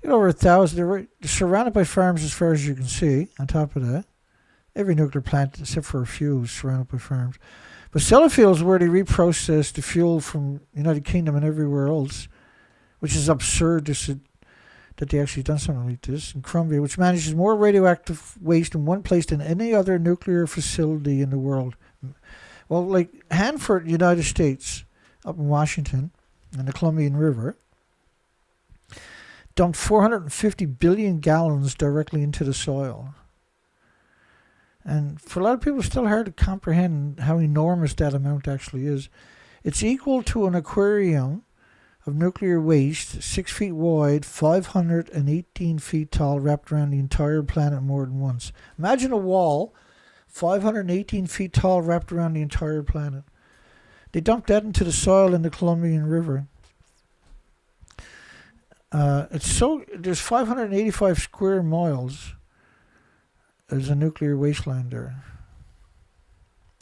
They got over 1,000. They're surrounded by farms as far as you can see. On top of that, every nuclear plant, except for a few, is surrounded by farms. But Sellafield is where they reprocess the fuel from the United Kingdom and everywhere else, which is absurd that they actually done something like this. In Colombia, which manages more radioactive waste in one place than any other nuclear facility in the world. Well, like Hanford, United States, up in Washington, and the Colombian River, dumped 450 billion gallons directly into the soil. And for a lot of people, it's still hard to comprehend how enormous that amount actually is. It's equal to an aquarium of nuclear waste, 6 feet wide, 518 feet tall, wrapped around the entire planet more than once. Imagine a wall, 518 feet tall, wrapped around the entire planet. They dumped that into the soil in the Colombian River. There's 585 square miles. There's a nuclear wasteland there,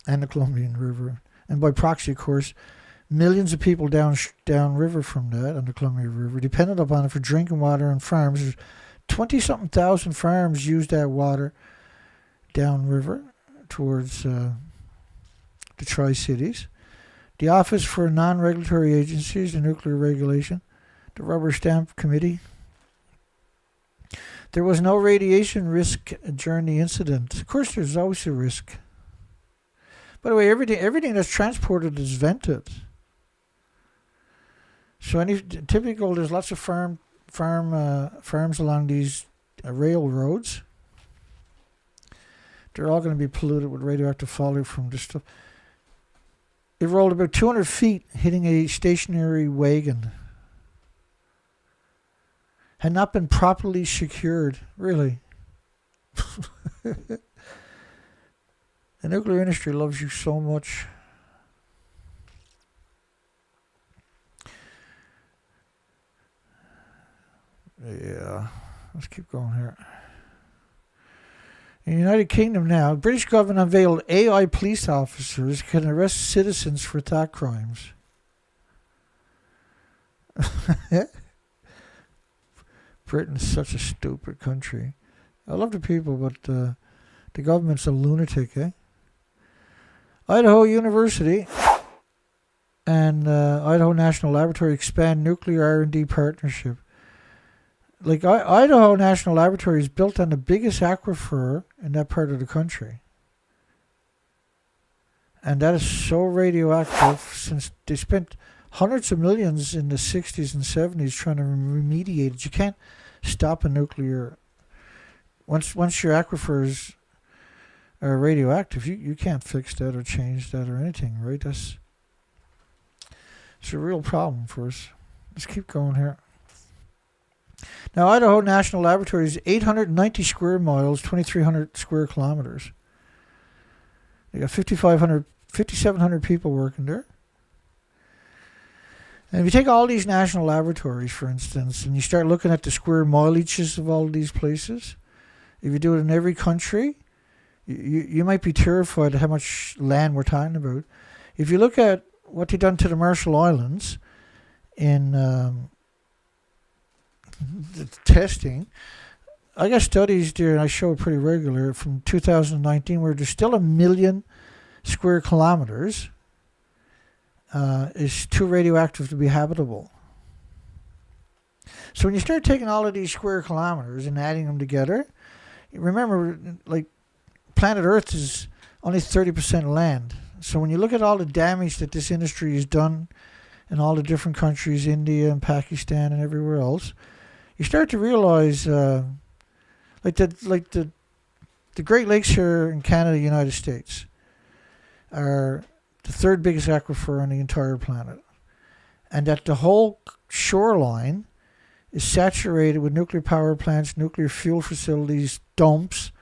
and the Colombian River, and by proxy, of course, millions of people downriver from that on the Columbia River depended upon it for drinking water and farms. There's 20-something thousand farms use that water downriver towards the Tri-Cities. The Office for Non-Regulatory Agencies, the Nuclear Regulation, the Rubber Stamp Committee. There was no radiation risk during the incident. Of course, there's always a risk. By the way, everything that's transported is vented. So there's lots of farms along these railroads. They're all going to be polluted with radioactive fallout from this stuff. It rolled about 200 feet, hitting a stationary wagon. Had not been properly secured, really. The nuclear industry loves you so much. Yeah, let's keep going here. In the United Kingdom now, the British government unveiled AI police officers can arrest citizens for thought crimes. Britain's such a stupid country. I love the people, but the government's a lunatic, eh? Idaho University and Idaho National Laboratory expand nuclear R&D partnership. Like, Idaho National Laboratory is built on the biggest aquifer in that part of the country. And that is so radioactive, since they spent hundreds of millions in the 60s and 70s trying to remediate it. You can't stop a nuclear... Once your aquifers are radioactive, you can't fix that or change that or anything, right? It's a real problem for us. Let's keep going here. Now, Idaho National Laboratory is 890 square miles, 2,300 square kilometers. They got 5,700 people working there. And if you take all these national laboratories, for instance, and you start looking at the square mileages of all of these places, if you do it in every country, you might be terrified at how much land we're talking about. If you look at what they've done to the Marshall Islands in... the testing, I got studies there, and I show it pretty regular, from 2019, where there's still 1 million square kilometers is too radioactive to be habitable. So when you start taking all of these square kilometers and adding them together, remember, like, planet Earth is only 30% land. So when you look at all the damage that this industry has done in all the different countries, India and Pakistan and everywhere else, you start to realize, like the Great Lakes here in Canada, United States, are the third biggest aquifer on the entire planet, and that the whole shoreline is saturated with nuclear power plants, nuclear fuel facilities, dumps,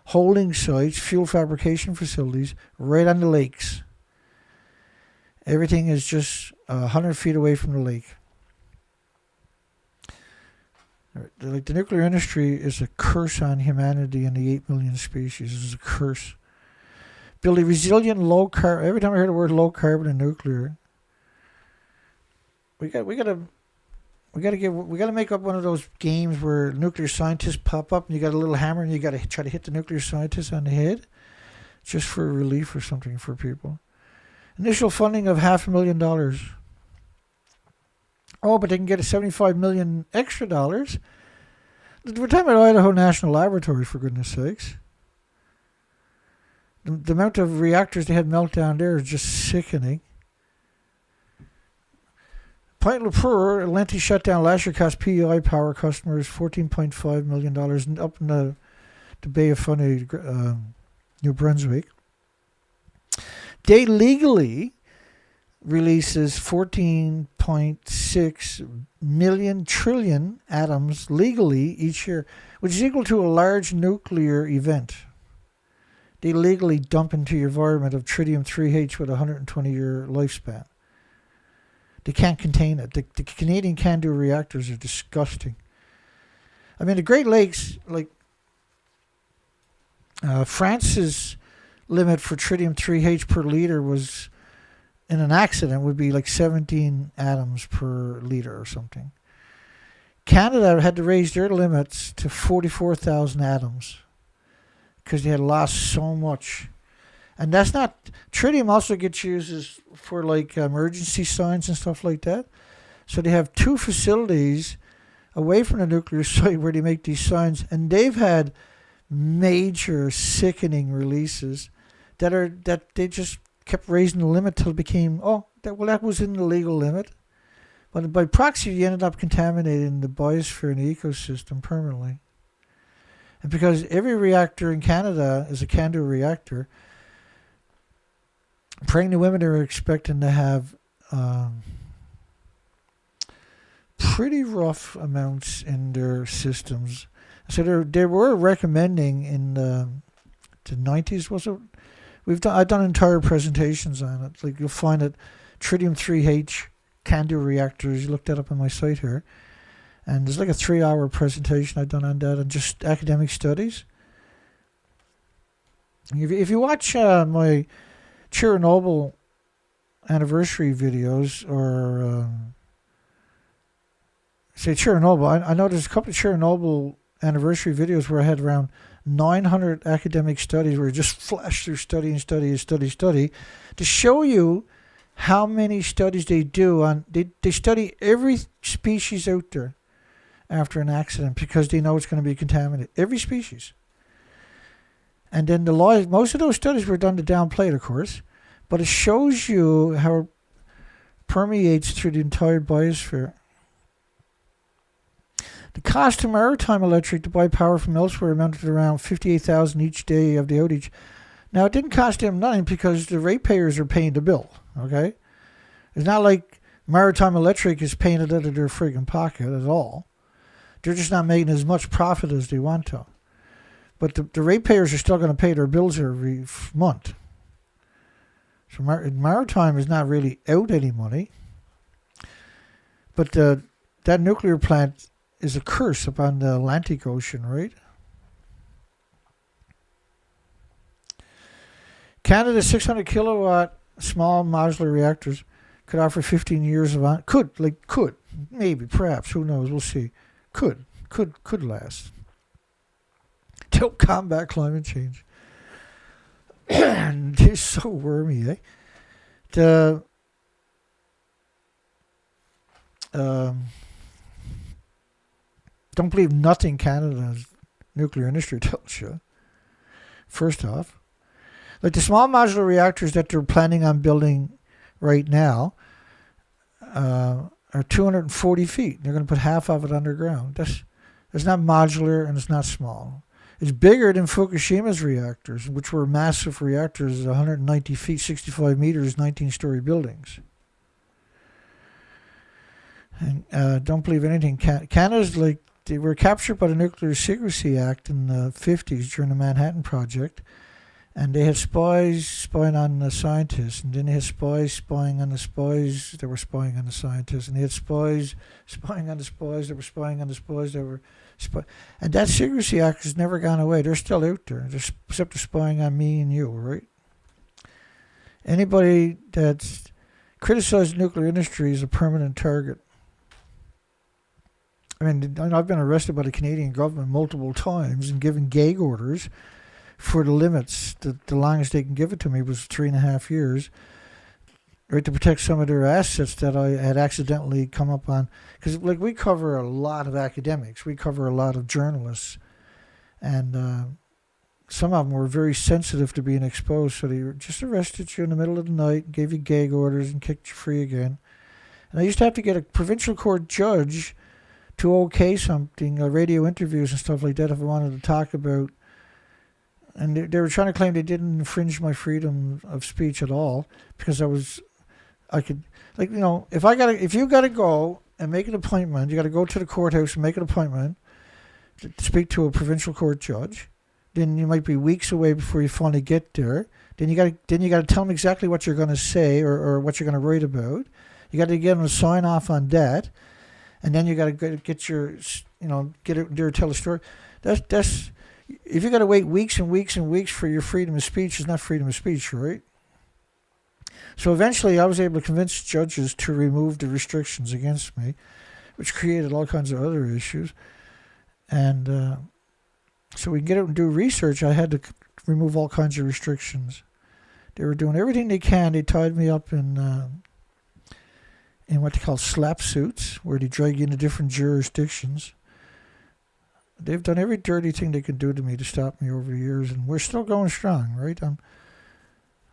holding sites, fuel fabrication facilities, right on the lakes. Everything is just 100 feet away from the lake. Like, the nuclear industry is a curse on humanity and the 8 million species. It's a curse. Build a resilient low carbon. Every time I hear the word low carbon and nuclear, we gotta make up one of those games where nuclear scientists pop up and you got a little hammer and you gotta try to hit the nuclear scientist on the head, just for relief or something for people. Initial funding of $500,000. Oh, but they can get a $75 million extra dollars. We're talking about Idaho National Laboratory, for goodness sakes. The amount of reactors they had meltdown there is just sickening. Point Lepour, Atlantic shutdown last year cost PEI Power customers $14.5 million up in the Bay of Fundy, New Brunswick. They legally releases 14.6 million trillion atoms legally each year, which is equal to a large nuclear event. They legally dump into your environment of tritium-3H with a 120-year lifespan. They can't contain it. The Canadian CANDU reactors are disgusting. I mean, the Great Lakes, like, France's limit for tritium-3H per liter was, in an accident, would be like 17 atoms per liter or something. Canada had to raise their limits to 44,000 atoms because they had lost so much. And that's not... Tritium also gets used for like emergency signs and stuff like that. So they have two facilities away from the nuclear site where they make these signs, and they've had major sickening releases that they just kept raising the limit till it became, that was in the legal limit. But by proxy, you ended up contaminating the biosphere and the ecosystem permanently. And because every reactor in Canada is a CANDU reactor, pregnant women are expecting to have pretty rough amounts in their systems. So they were recommending in the 90s, was it? I've done entire presentations on it. Like, you'll find it, tritium-3H CANDU reactors. You look that up on my site here. And there's like a 3-hour presentation I've done on that and just academic studies. If you watch my Chernobyl anniversary videos, or say Chernobyl, I know there's a couple of Chernobyl anniversary videos where I had around 900 academic studies where I just flashed through study to show you how many studies they do on. They study every species out there after an accident because they know it's going to be contaminated. Every species. And then most of those studies were done to downplay it, of course, but it shows you how it permeates through the entire biosphere. The cost to Maritime Electric to buy power from elsewhere amounted to around $58,000 each day of the outage. Now, it didn't cost them nothing because the ratepayers are paying the bill, okay? It's not like Maritime Electric is paying it out of their friggin' pocket at all. They're just not making as much profit as they want to. But the ratepayers are still going to pay their bills every month. So Maritime is not really out any money. But that nuclear plant is a curse upon the Atlantic Ocean, right? Canada's 600 kilowatt small modular reactors could offer 15 years of maybe, perhaps, who knows, we'll see. Could last. To combat climate change. They're so wormy, eh? Don't believe nothing Canada's nuclear industry tells you. First off, like the small modular reactors that they're planning on building right now are 240 feet. They're going to put half of it underground. That's not modular and it's not small. It's bigger than Fukushima's reactors, which were massive reactors, 190 feet, 65 meters, 19-story buildings. And don't believe anything. Canada's like, they were captured by the Nuclear Secrecy Act in the 50s during the Manhattan Project. And they had spies spying on the scientists. And then they had spies spying on the spies that were spying on the scientists. And they had spies spying on the spies that were spying on the spies that were spying. And that Secrecy Act has never gone away. They're still out there. Except they're spying on me and you, right? Anybody that's criticized the nuclear industry is a permanent target. I mean, I've been arrested by the Canadian government multiple times and given gag orders for the limits. The longest they can give it to me was 3.5 years, right, to protect some of their assets that I had accidentally come up on. Because, like, we cover a lot of academics. We cover a lot of journalists. And some of them were very sensitive to being exposed, so they just arrested you in the middle of the night, gave you gag orders, and kicked you free again. And I used to have to get a provincial court judge to okay something, radio interviews and stuff like that, if I wanted to talk about. And they were trying to claim they didn't infringe my freedom of speech at all, because I could, like, you know, if you gotta go and make an appointment, you gotta go to the courthouse and make an appointment to speak to a provincial court judge. Then you might be weeks away before you finally get there. Then you gotta tell them exactly what you're gonna say or what you're gonna write about. You gotta get them to sign off on that. And then you got to get your, get it there, tell a story. That's if you got to wait weeks and weeks and weeks for your freedom of speech, it's not freedom of speech, right? So eventually, I was able to convince judges to remove the restrictions against me, which created all kinds of other issues. And so we can get out and do research. I had to remove all kinds of restrictions. They were doing everything they can. They tied me up in in what they call slap suits, where they drag you into different jurisdictions. They've done every dirty thing they can do to me to stop me over the years, and we're still going strong, right? I'm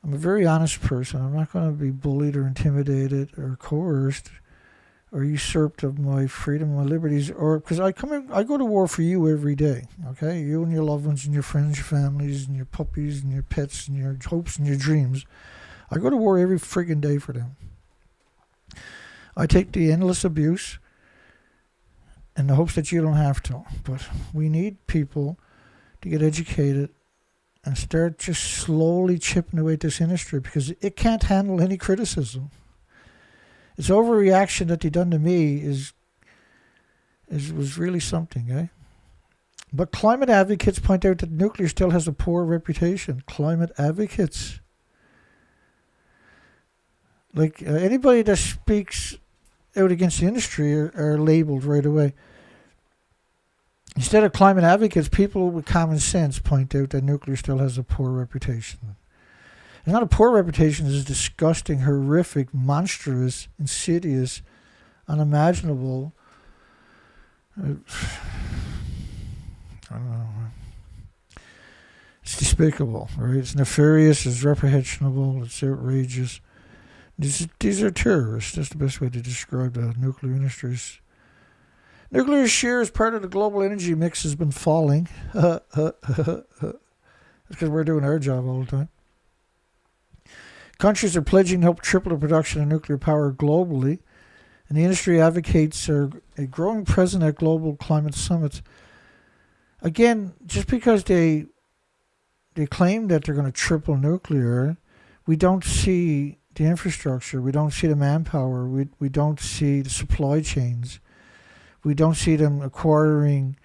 a very honest person. I'm not going to be bullied or intimidated or coerced or usurped of my freedom, my liberties, or because I go to war for you every day, okay? You and your loved ones and your friends, your families, and your puppies and your pets and your hopes and your dreams. I go to war every friggin' day for them. I take the endless abuse in the hopes that you don't have to. But we need people to get educated and start just slowly chipping away at this industry, because it can't handle any criticism. Its overreaction that they done to me was really something, eh? But climate advocates point out that nuclear still has a poor reputation. Climate advocates. Like anybody that speaks out against the industry are labeled right away. Instead of climate advocates, people with common sense point out that nuclear still has a poor reputation. It's not a poor reputation, it's disgusting, horrific, monstrous, insidious, unimaginable. I don't know. It's despicable, right? It's nefarious, it's reprehensible, it's outrageous. These are terrorists. That's the best way to describe the nuclear industries. Nuclear share as part of the global energy mix has been falling. That's because we're doing our job all the time. Countries are pledging to help triple the production of nuclear power globally, and the industry advocates a growing presence at global climate summits. Again, just because they claim that they're going to triple nuclear, we don't see the infrastructure, we don't see the manpower, we don't see the supply chains, we don't see them acquiring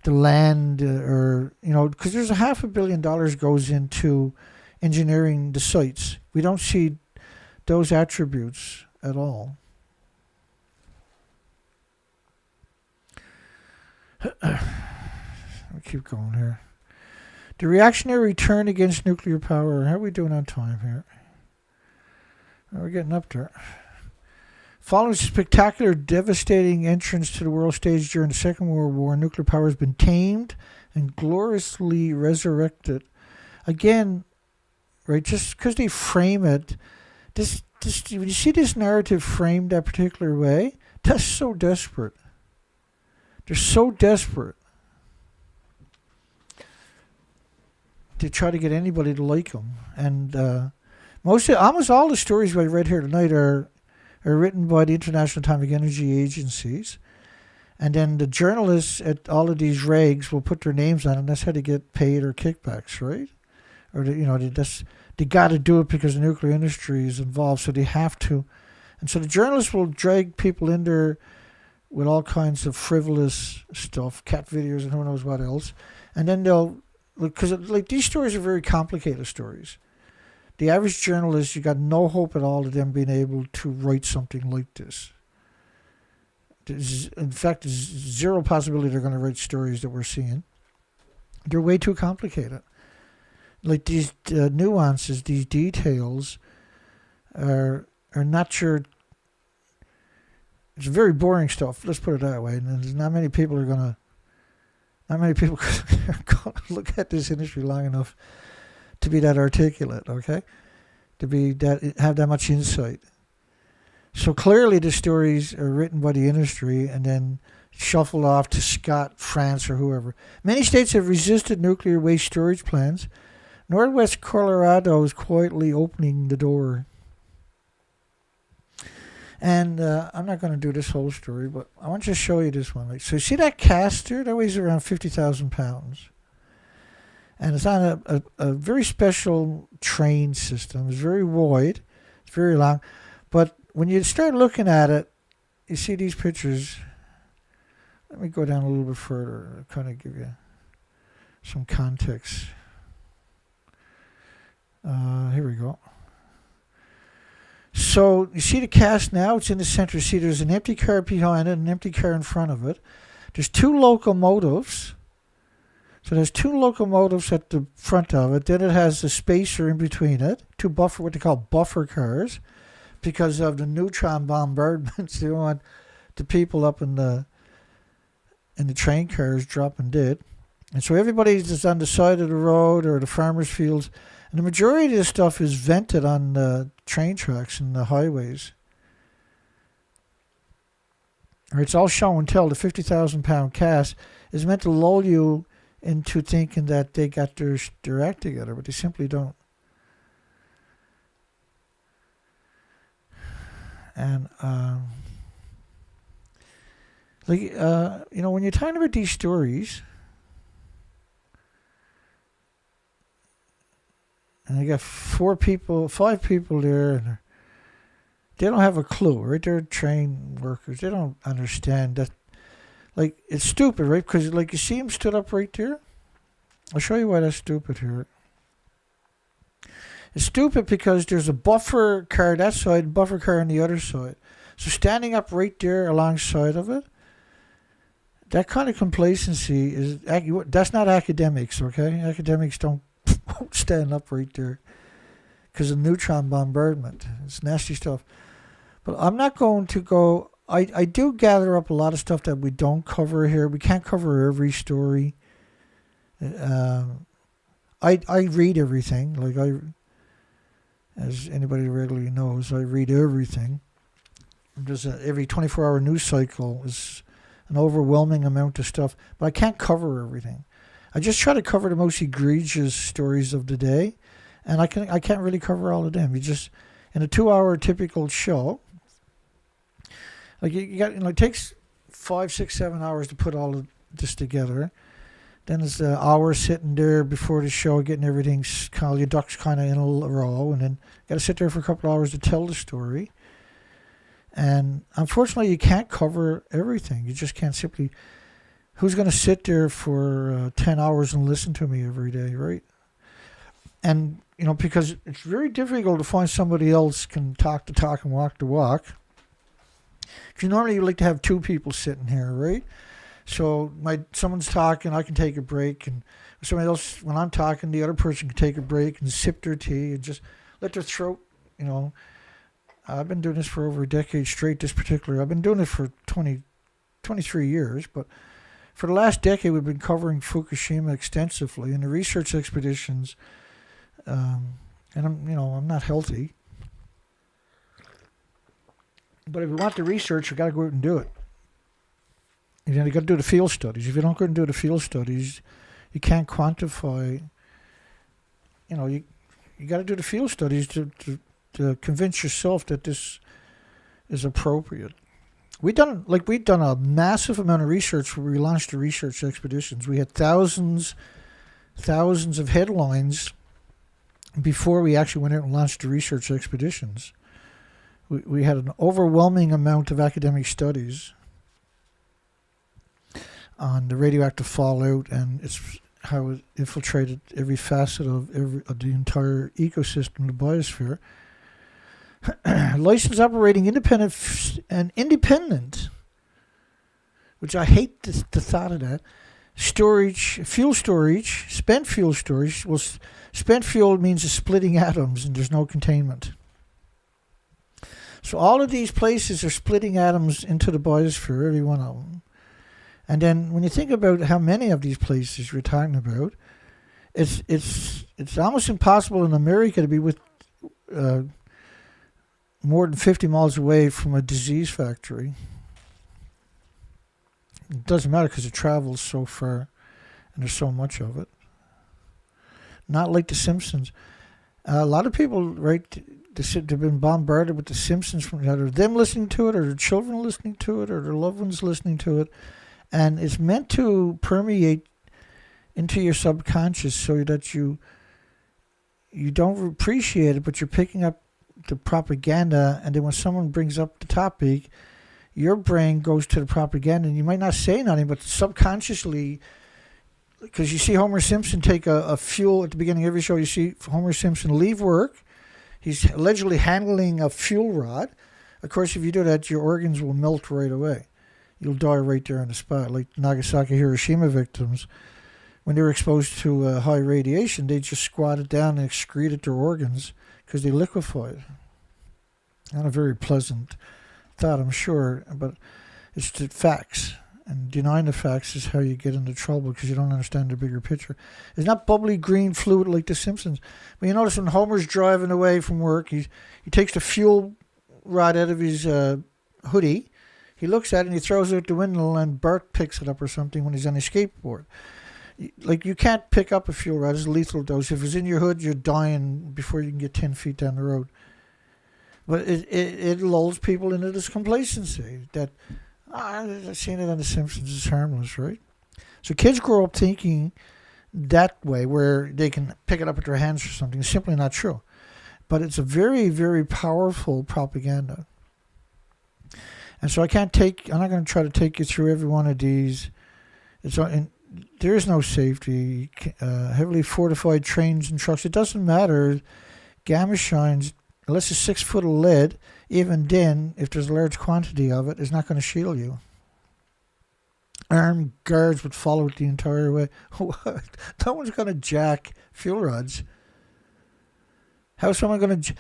the land, because there's $500 million goes into engineering the sites. We don't see those attributes at all. I'll keep going here. The reactionary turn against nuclear power. How are we doing on time here? We're getting up there. Following spectacular, devastating entrance to the world stage during the Second World War, nuclear power has been tamed and gloriously resurrected. Again, right, just because they frame it, when you see this narrative framed that particular way, that's so desperate. They're so desperate to try to get anybody to like them. And almost all the stories I read here tonight are written by the International Atomic Energy Agencies. And then the journalists at all of these regs will put their names on it, and that's how they get paid or kickbacks, right? Or, they got to do it because the nuclear industry is involved, so they have to. And so the journalists will drag people in there with all kinds of frivolous stuff, cat videos and who knows what else. And then they'll, because these stories are very complicated stories. The average journalist, you got no hope at all of them being able to write something like this. In fact, there's zero possibility they're going to write stories that we're seeing. They're way too complicated. Like these nuances, these details are not your. It's very boring stuff. Let's put it that way. And there's not many people are gonna look at this industry long enough to be that articulate. Okay, to have that much insight. So clearly, the stories are written by the industry and then shuffled off to Scott, France, or whoever. Many states have resisted nuclear waste storage plans. Northwest Colorado is quietly opening the door. And I'm not going to do this whole story, but I want to show you this one. So you see that caster? That weighs around 50,000 pounds. And it's on a very special train system. It's very wide. It's very long. But when you start looking at it, you see these pictures. Let me go down a little bit further to kind of give you some context. Here we go. So you see the cast now, it's in the center. See, there's an empty car behind it and an empty car in front of it. There's two locomotives. So there's two locomotives at the front of it. Then it has a spacer in between it. What they call buffer cars. because of the neutron bombardments. They want the people up in the train cars dropping dead. And so everybody's just on the side of the road or the farmers' fields. And the majority of this stuff is vented on the train tracks and the highways. Or it's all show and tell. The 50,000-pound cast is meant to lull you into thinking that they got their act together, but they simply don't. And when you're talking about these stories, and you got 5 people there, and they don't have a clue, right? They're train workers. They don't understand that. Like, it's stupid, right? Because, like, you see him stood up right there? I'll show you why that's stupid here. It's stupid because there's a buffer car that side, buffer car on the other side. So standing up right there alongside of it, that kind of complacency that's not academics, okay? Academics don't stand up right there because of neutron bombardment. It's nasty stuff. But I'm not going to go. I do gather up a lot of stuff that we don't cover here. We can't cover every story. I read everything. Like as anybody regularly knows, I read everything. There's every 24-hour news cycle is an overwhelming amount of stuff, but I can't cover everything. I just try to cover the most egregious stories of the day, and I can't really cover all of them. You just in a 2-hour typical show. Like it takes 5, 6, 7 hours to put all of this together. Then it's an hour sitting there before the show, getting everything, your ducks kind of in a row, and then got to sit there for a couple of hours to tell the story. And unfortunately, you can't cover everything. You just can't simply. Who's going to sit there for 10 hours and listen to me every day, right? And because it's very difficult to find somebody else can talk the talk and walk the walk. Because normally you like to have 2 people sitting here, right? So someone's talking, I can take a break, and somebody else, when I'm talking, the other person can take a break and sip their tea and just let their throat, I've been doing this for over a decade straight, I've been doing it for 23 years, but for the last decade we've been covering Fukushima extensively, and the research expeditions, and I'm not healthy. But if we want the research, we got to go out and do it. You got to do the field studies. If you don't go out and do the field studies, you can't quantify. You got to do the field studies to convince yourself that this is appropriate. We've done a massive amount of research where we launched the research expeditions. We had thousands of headlines before we actually went out and launched the research expeditions. We had an overwhelming amount of academic studies on the radioactive fallout and how it infiltrated every facet of the entire ecosystem, the biosphere. Licensed operating independent, which I hate the thought of that. Fuel storage, spent fuel storage. Well, spent fuel means splitting atoms and there's no containment. So all of these places are splitting atoms into the biosphere, every one of them. And then when you think about how many of these places we're talking about, it's almost impossible in America to be with more than 50 miles away from a disease factory. It doesn't matter because it travels so far and there's so much of it. Not like The Simpsons. A lot of people, right, they've been bombarded with The Simpsons from either them listening to it or their children listening to it or their loved ones listening to it. And it's meant to permeate into your subconscious so that you don't appreciate it, but you're picking up the propaganda, and then when someone brings up the topic, your brain goes to the propaganda, and you might not say nothing, but subconsciously, because you see Homer Simpson take a fuel at the beginning of every show, you see Homer Simpson leave work, he's allegedly handling a fuel rod. Of course, if you do that, your organs will melt right away. You'll die right there on the spot, like Nagasaki, Hiroshima victims. When they were exposed to high radiation, they just squatted down and excreted their organs because they liquefied. Not a very pleasant thought, I'm sure, but it's the facts. And denying the facts is how you get into trouble because you don't understand the bigger picture. It's not bubbly green fluid like The Simpsons. But you notice when Homer's driving away from work, he takes the fuel rod out of his hoodie. He looks at it and he throws it out the window, and Bart picks it up or something when he's on his skateboard. Like, you can't pick up a fuel rod. It's a lethal dose. If it's in your hood, you're dying before you can get 10 feet down the road. But it lulls people into this complacency that, I've seen it on The Simpsons, it's harmless, right? So kids grow up thinking that way, where they can pick it up with their hands or something. It's simply not true. But it's a very, very powerful propaganda. And so I'm not going to try to take you through every one of these. There is no safety. Heavily fortified trains and trucks. It doesn't matter. Gamma shines, unless it's 6 foot of lead, even then, if there's a large quantity of it, it's not going to shield you. Armed guards would follow it the entire way. No one's going to jack fuel rods. How's someone going to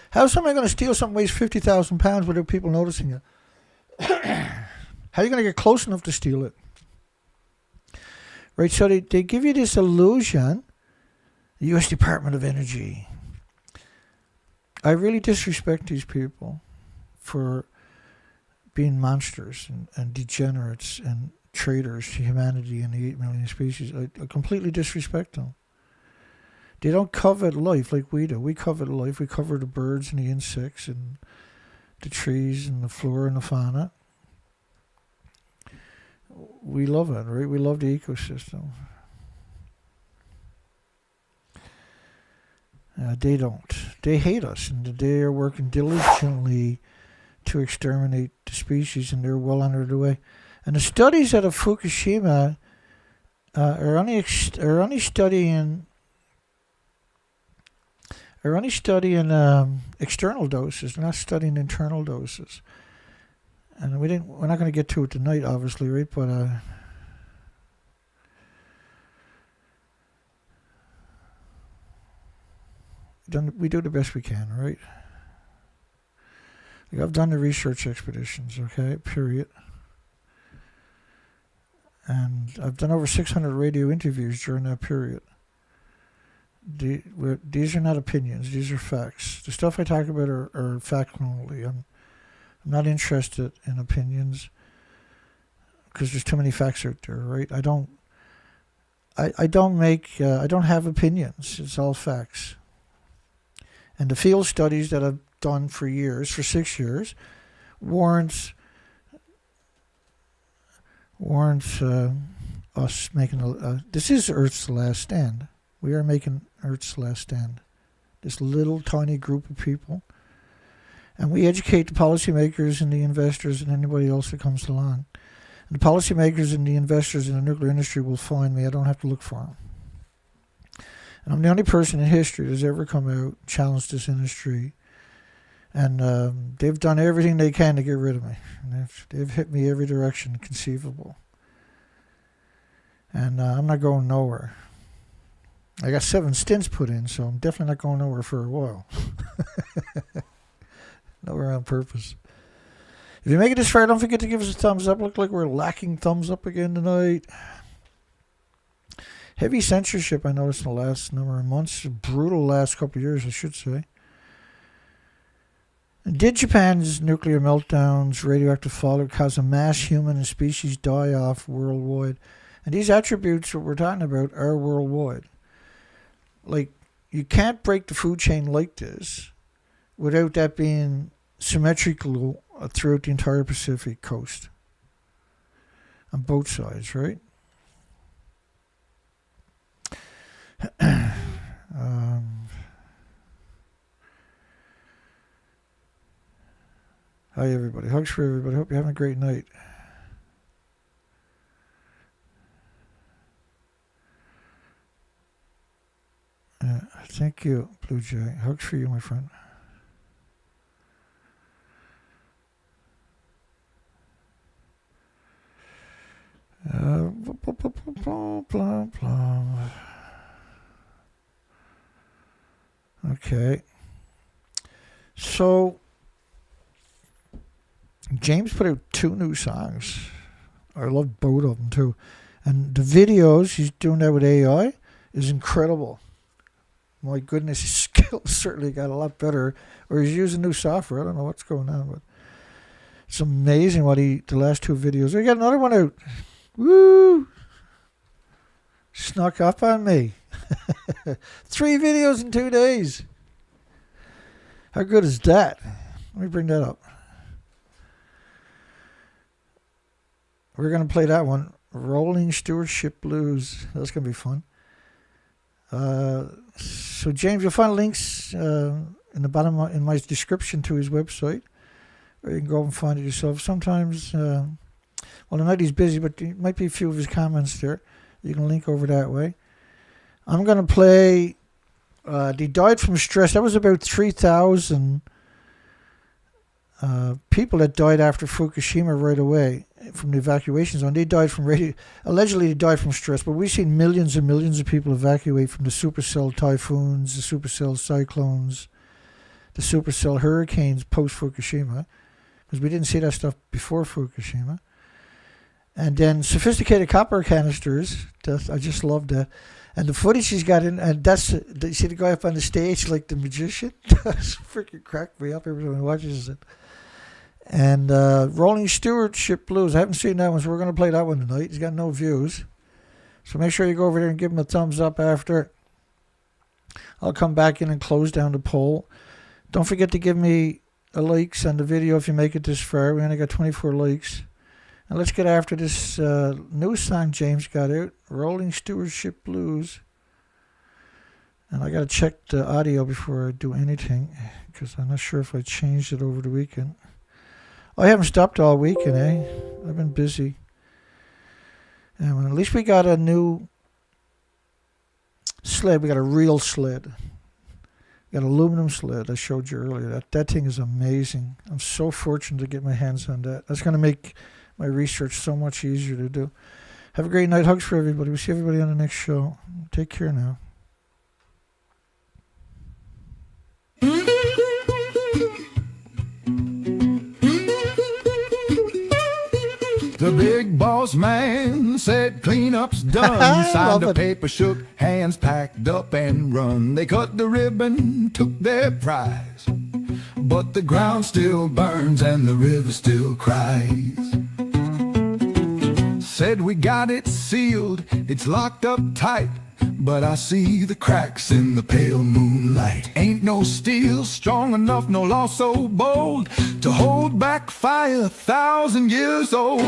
steal something that weighs 50,000 pounds without people noticing it? How are you going to get close enough to steal it? Right, so they give you this illusion, the U.S. Department of Energy. I really disrespect these people for being monsters and degenerates and traitors to humanity and the 8 million species. I completely disrespect them. They don't covet life like we do. We covet life. We cover the birds and the insects and the trees and the flora and the fauna. We love it, right? We love the ecosystem. They don't. They hate us, and they are working diligently to exterminate the species, and they're well under the way. And the studies out of Fukushima are only studying external doses. They're not studying internal doses. And we're not going to get to it tonight, obviously, right? But we do the best we can, right? Like, I've done the research expeditions, okay, period. And I've done over 600 radio interviews during that period. These are not opinions. These are facts. The stuff I talk about are fact only. I'm not interested in opinions because there's too many facts out there, right? I don't have opinions. It's all facts. And the field studies that I've done for 6 years, warrants us making this is Earth's last stand. We are making Earth's last stand. This little tiny group of people. And we educate the policymakers and the investors and anybody else that comes along. And the policymakers and the investors in the nuclear industry will find me. I don't have to look for them. And I'm the only person in history that's ever come out, challenged this industry. And they've done everything they can to get rid of me. And they've hit me every direction conceivable. And I'm not going nowhere. I got 7 stints put in, so I'm definitely not going nowhere for a while. Nowhere on purpose. If you make it this far, don't forget to give us a thumbs up. Look like we're lacking thumbs up again tonight. Heavy censorship, I noticed in the last number of months. Brutal last couple of years, I should say. Did Japan's nuclear meltdowns, radioactive fallout, cause a mass human and species die-off worldwide? And these attributes that we're talking about are worldwide. Like, you can't break the food chain like this without that being symmetrical throughout the entire Pacific coast. On both sides, right? Hi, everybody. Hugs for everybody. Hope you're having a great night. Thank you, Blue Jay. Hugs for you, my friend. Blah, blah, blah. Okay. So, James put out 2 new songs. I love both of them too. And the videos he's doing that with AI is incredible. My goodness, his skills certainly got a lot better. Or he's using new software. I don't know what's going on, but it's amazing what the last 2 videos. We got another one out. Woo! Snuck up on me. 3 videos in 2 days. How good is that? Let me bring that up. We're going to play that one. Rolling Stewardship Blues. That's going to be fun. So James, you'll find links in the bottom in my description to his website, or you can go and find it yourself. Sometimes, well, tonight he's busy, but there might be a few of his comments there. You can link over that way. I'm going to play They Died from Stress. That was about 3,000 people that died after Fukushima right away from the evacuation zone. They died from allegedly they died from stress, but we've seen millions and millions of people evacuate from the supercell typhoons, the supercell cyclones, the supercell hurricanes post Fukushima, because we didn't see that stuff before Fukushima. And then sophisticated copper canisters. I just love that. And the footage he's got in, and you see the guy up on the stage like the magician? That's freaking cracked me up every time he watches it. And Rolling Stewardship Blues. I haven't seen that one, so we're going to play that one tonight. He's got no views. So make sure you go over there and give him a thumbs up after. I'll come back in and close down the poll. Don't forget to give me a likes on the video if you make it this far. We only got 24 likes. And let's get after this new song James got out, Rolling Stewardship Blues. And I got to check the audio before I do anything, because I'm not sure if I changed it over the weekend. I haven't stopped all weekend, eh? I've been busy. And at least we got a new sled. We got a real sled. We got an aluminum sled I showed you earlier. That thing is amazing. I'm so fortunate to get my hands on that. That's going to make my research so much easier to do. Have a great night. Hugs for everybody. We'll see everybody on the next show. Take care now. The big boss man said cleanup's done. Signed the paper, shook hands, packed up and run. They cut the ribbon, took their prize. But the ground still burns and the river still cries. Said we got it sealed, it's locked up tight. But I see the cracks in the pale moonlight. Ain't no steel strong enough, no law so bold to hold back fire 1,000 years old.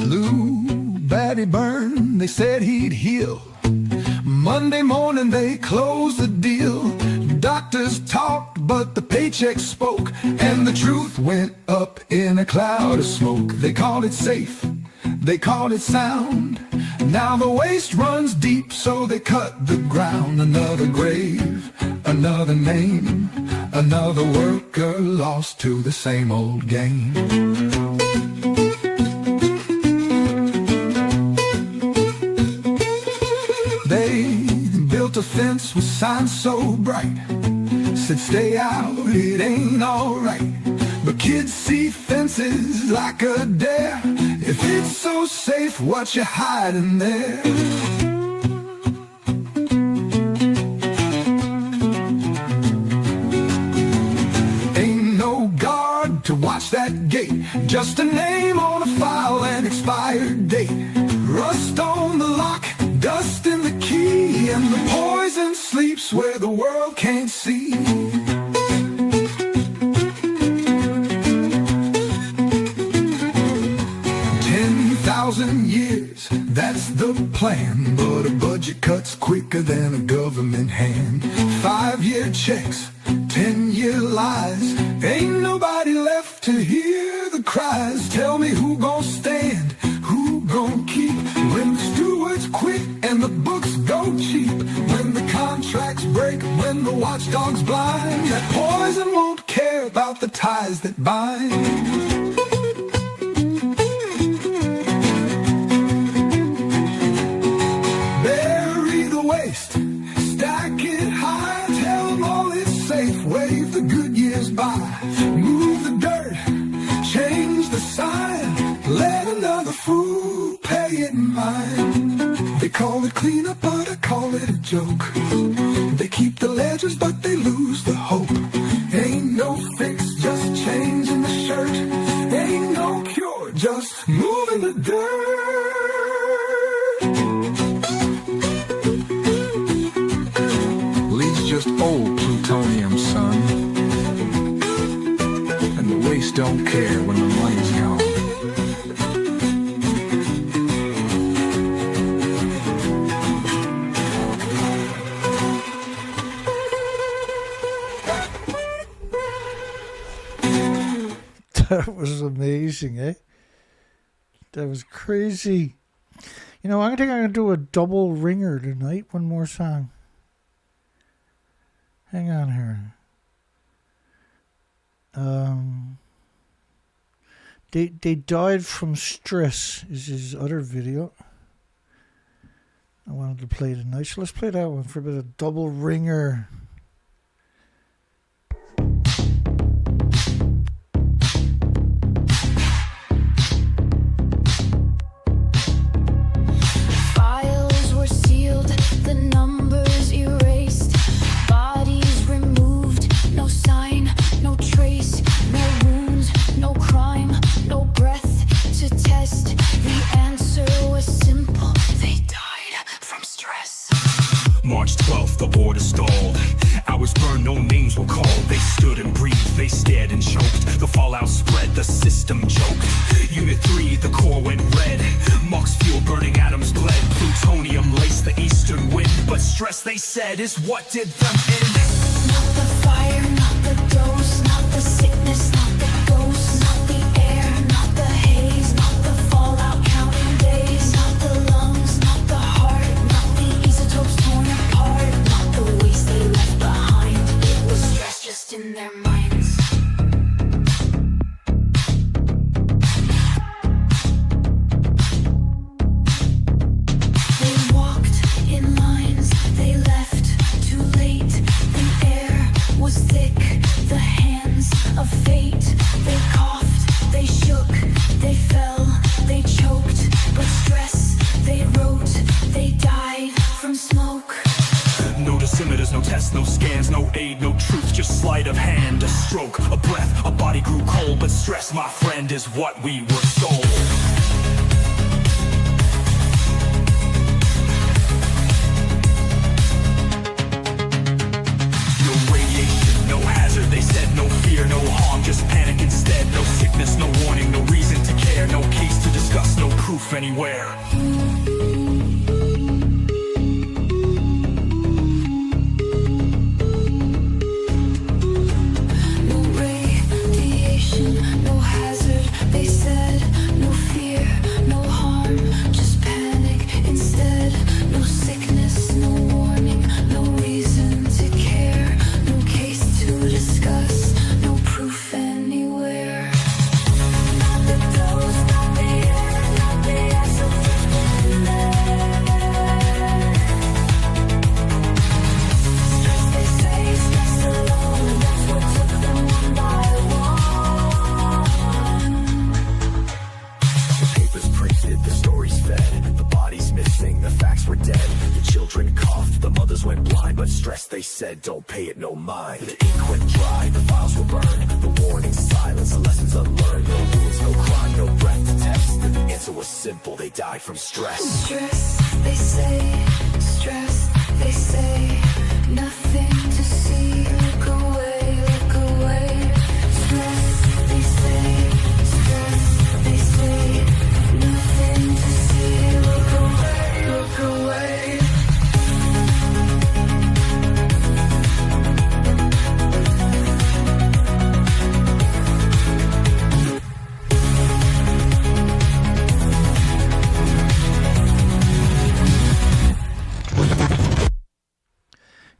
Lou Batty Burn, they said he'd heal. Monday morning they closed the deal. Doctors talked, but the paycheck spoke, and the truth went up in a cloud of smoke. They called it safe, they called it sound. Now the waste runs deep, so they cut the ground. Another grave, another name, another worker lost to the same old game. They built a fence with signs so bright, said stay out, it ain't alright. But kids see fences like a dare. If it's so safe, what you hiding there? Ain't no guard to watch that gate, just a name on a file and expired date. Rust on the lock, dust in the key, and the poison sleeps where the world can't see. 10,000 years, that's the plan, but a budget cuts quicker than a government hand. 5-year checks, 10-year lies, ain't nobody left to hear the cries. Tell me who gon' stand, who gon' keep, when the stewards quit and the books go cheap, when the contracts break, when the watchdog's blind. That poison won't care about the ties that bind. Bury the waste, stack it high, mind. They call it cleanup, but I call it a joke. They keep the ledgers, but they lose the hope. Ain't no fix, just changing the shirt. Ain't no cure, just moving the dirt. Leaves just old plutonium, son. And the waste don't care when the money's gone. That was amazing, eh? That was crazy. You know, I think I'm going to do a double ringer tonight. One more song. Hang on here. They died from stress is his other video. I wanted to play tonight, so let's play that one for a bit of double ringer. Files were sealed, the numbers erased, bodies removed, no sign, no trace, no wounds, no crime, no breath to test. The answer was simple, they died from stress. March 12th, the border stalled. Hours burned, no names were called. They stood and breathed, they stared and choked. The fallout spread, the system choked. Unit 3, the core went red. Mox fuel burning atoms bled. Plutonium laced the eastern wind. But stress, they said, is what did them in. Not the fire, not the dose, not the sickness, not the ghost, not the air, not the haze, not the fallout counting days, not the lungs, not the heart, not the isotopes torn apart, not the waste they left behind. It was stress just in their minds. They walked in lines, they left too late. The air was thick, the hands of fate. They coughed, they shook, they fell, they choked. But stress, they wrote, they died from smoke. No dosimeters, no tests, no scans, no aid, no truth, just sleight of hand. A stroke, a breath, a body grew cold. But stress, my friend, is what we were sold. No radiation, no hazard, they said. No fear, no harm, just panic instead. No sickness, no warning, no reason to care. No case to discuss, no proof anywhere. No radiation, no hazard, they said. No fear, no harm, just panic instead. No sickness, no warning, no reason to care. No case to discuss, no proof anywhere. Not the dose, not the air, not the isotopes in there. Stress, they say, stress alone, that's what took them one by one. The papers printed, the stories fed, the bodies missing, the facts were dead. The children coughed, the mothers went blind, but stress, they said, don't pay it no mind. The ink went dry, the files were burned, the warning silence, the lessons unlearned. No wounds, no crime, no breath to test. The answer was simple, they died from stress. Stress, they say, stress, they say, nothing to see, look away, look away. Stress, they say, nothing to see, look away, look away.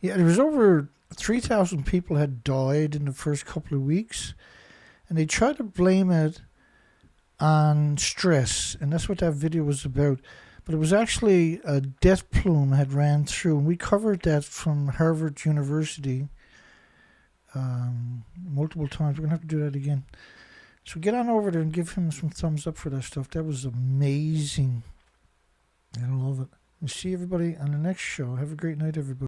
Yeah, there was over 3,000 people had died in the first couple of weeks, and they tried to blame it on stress, and that's what that video was about. But it was actually a death plume had ran through, and we covered that from Harvard University multiple times. We're going to have to do that again. So get on over there and give him some thumbs up for that stuff. That was amazing. I love it. We'll see everybody on the next show. Have a great night, everybody.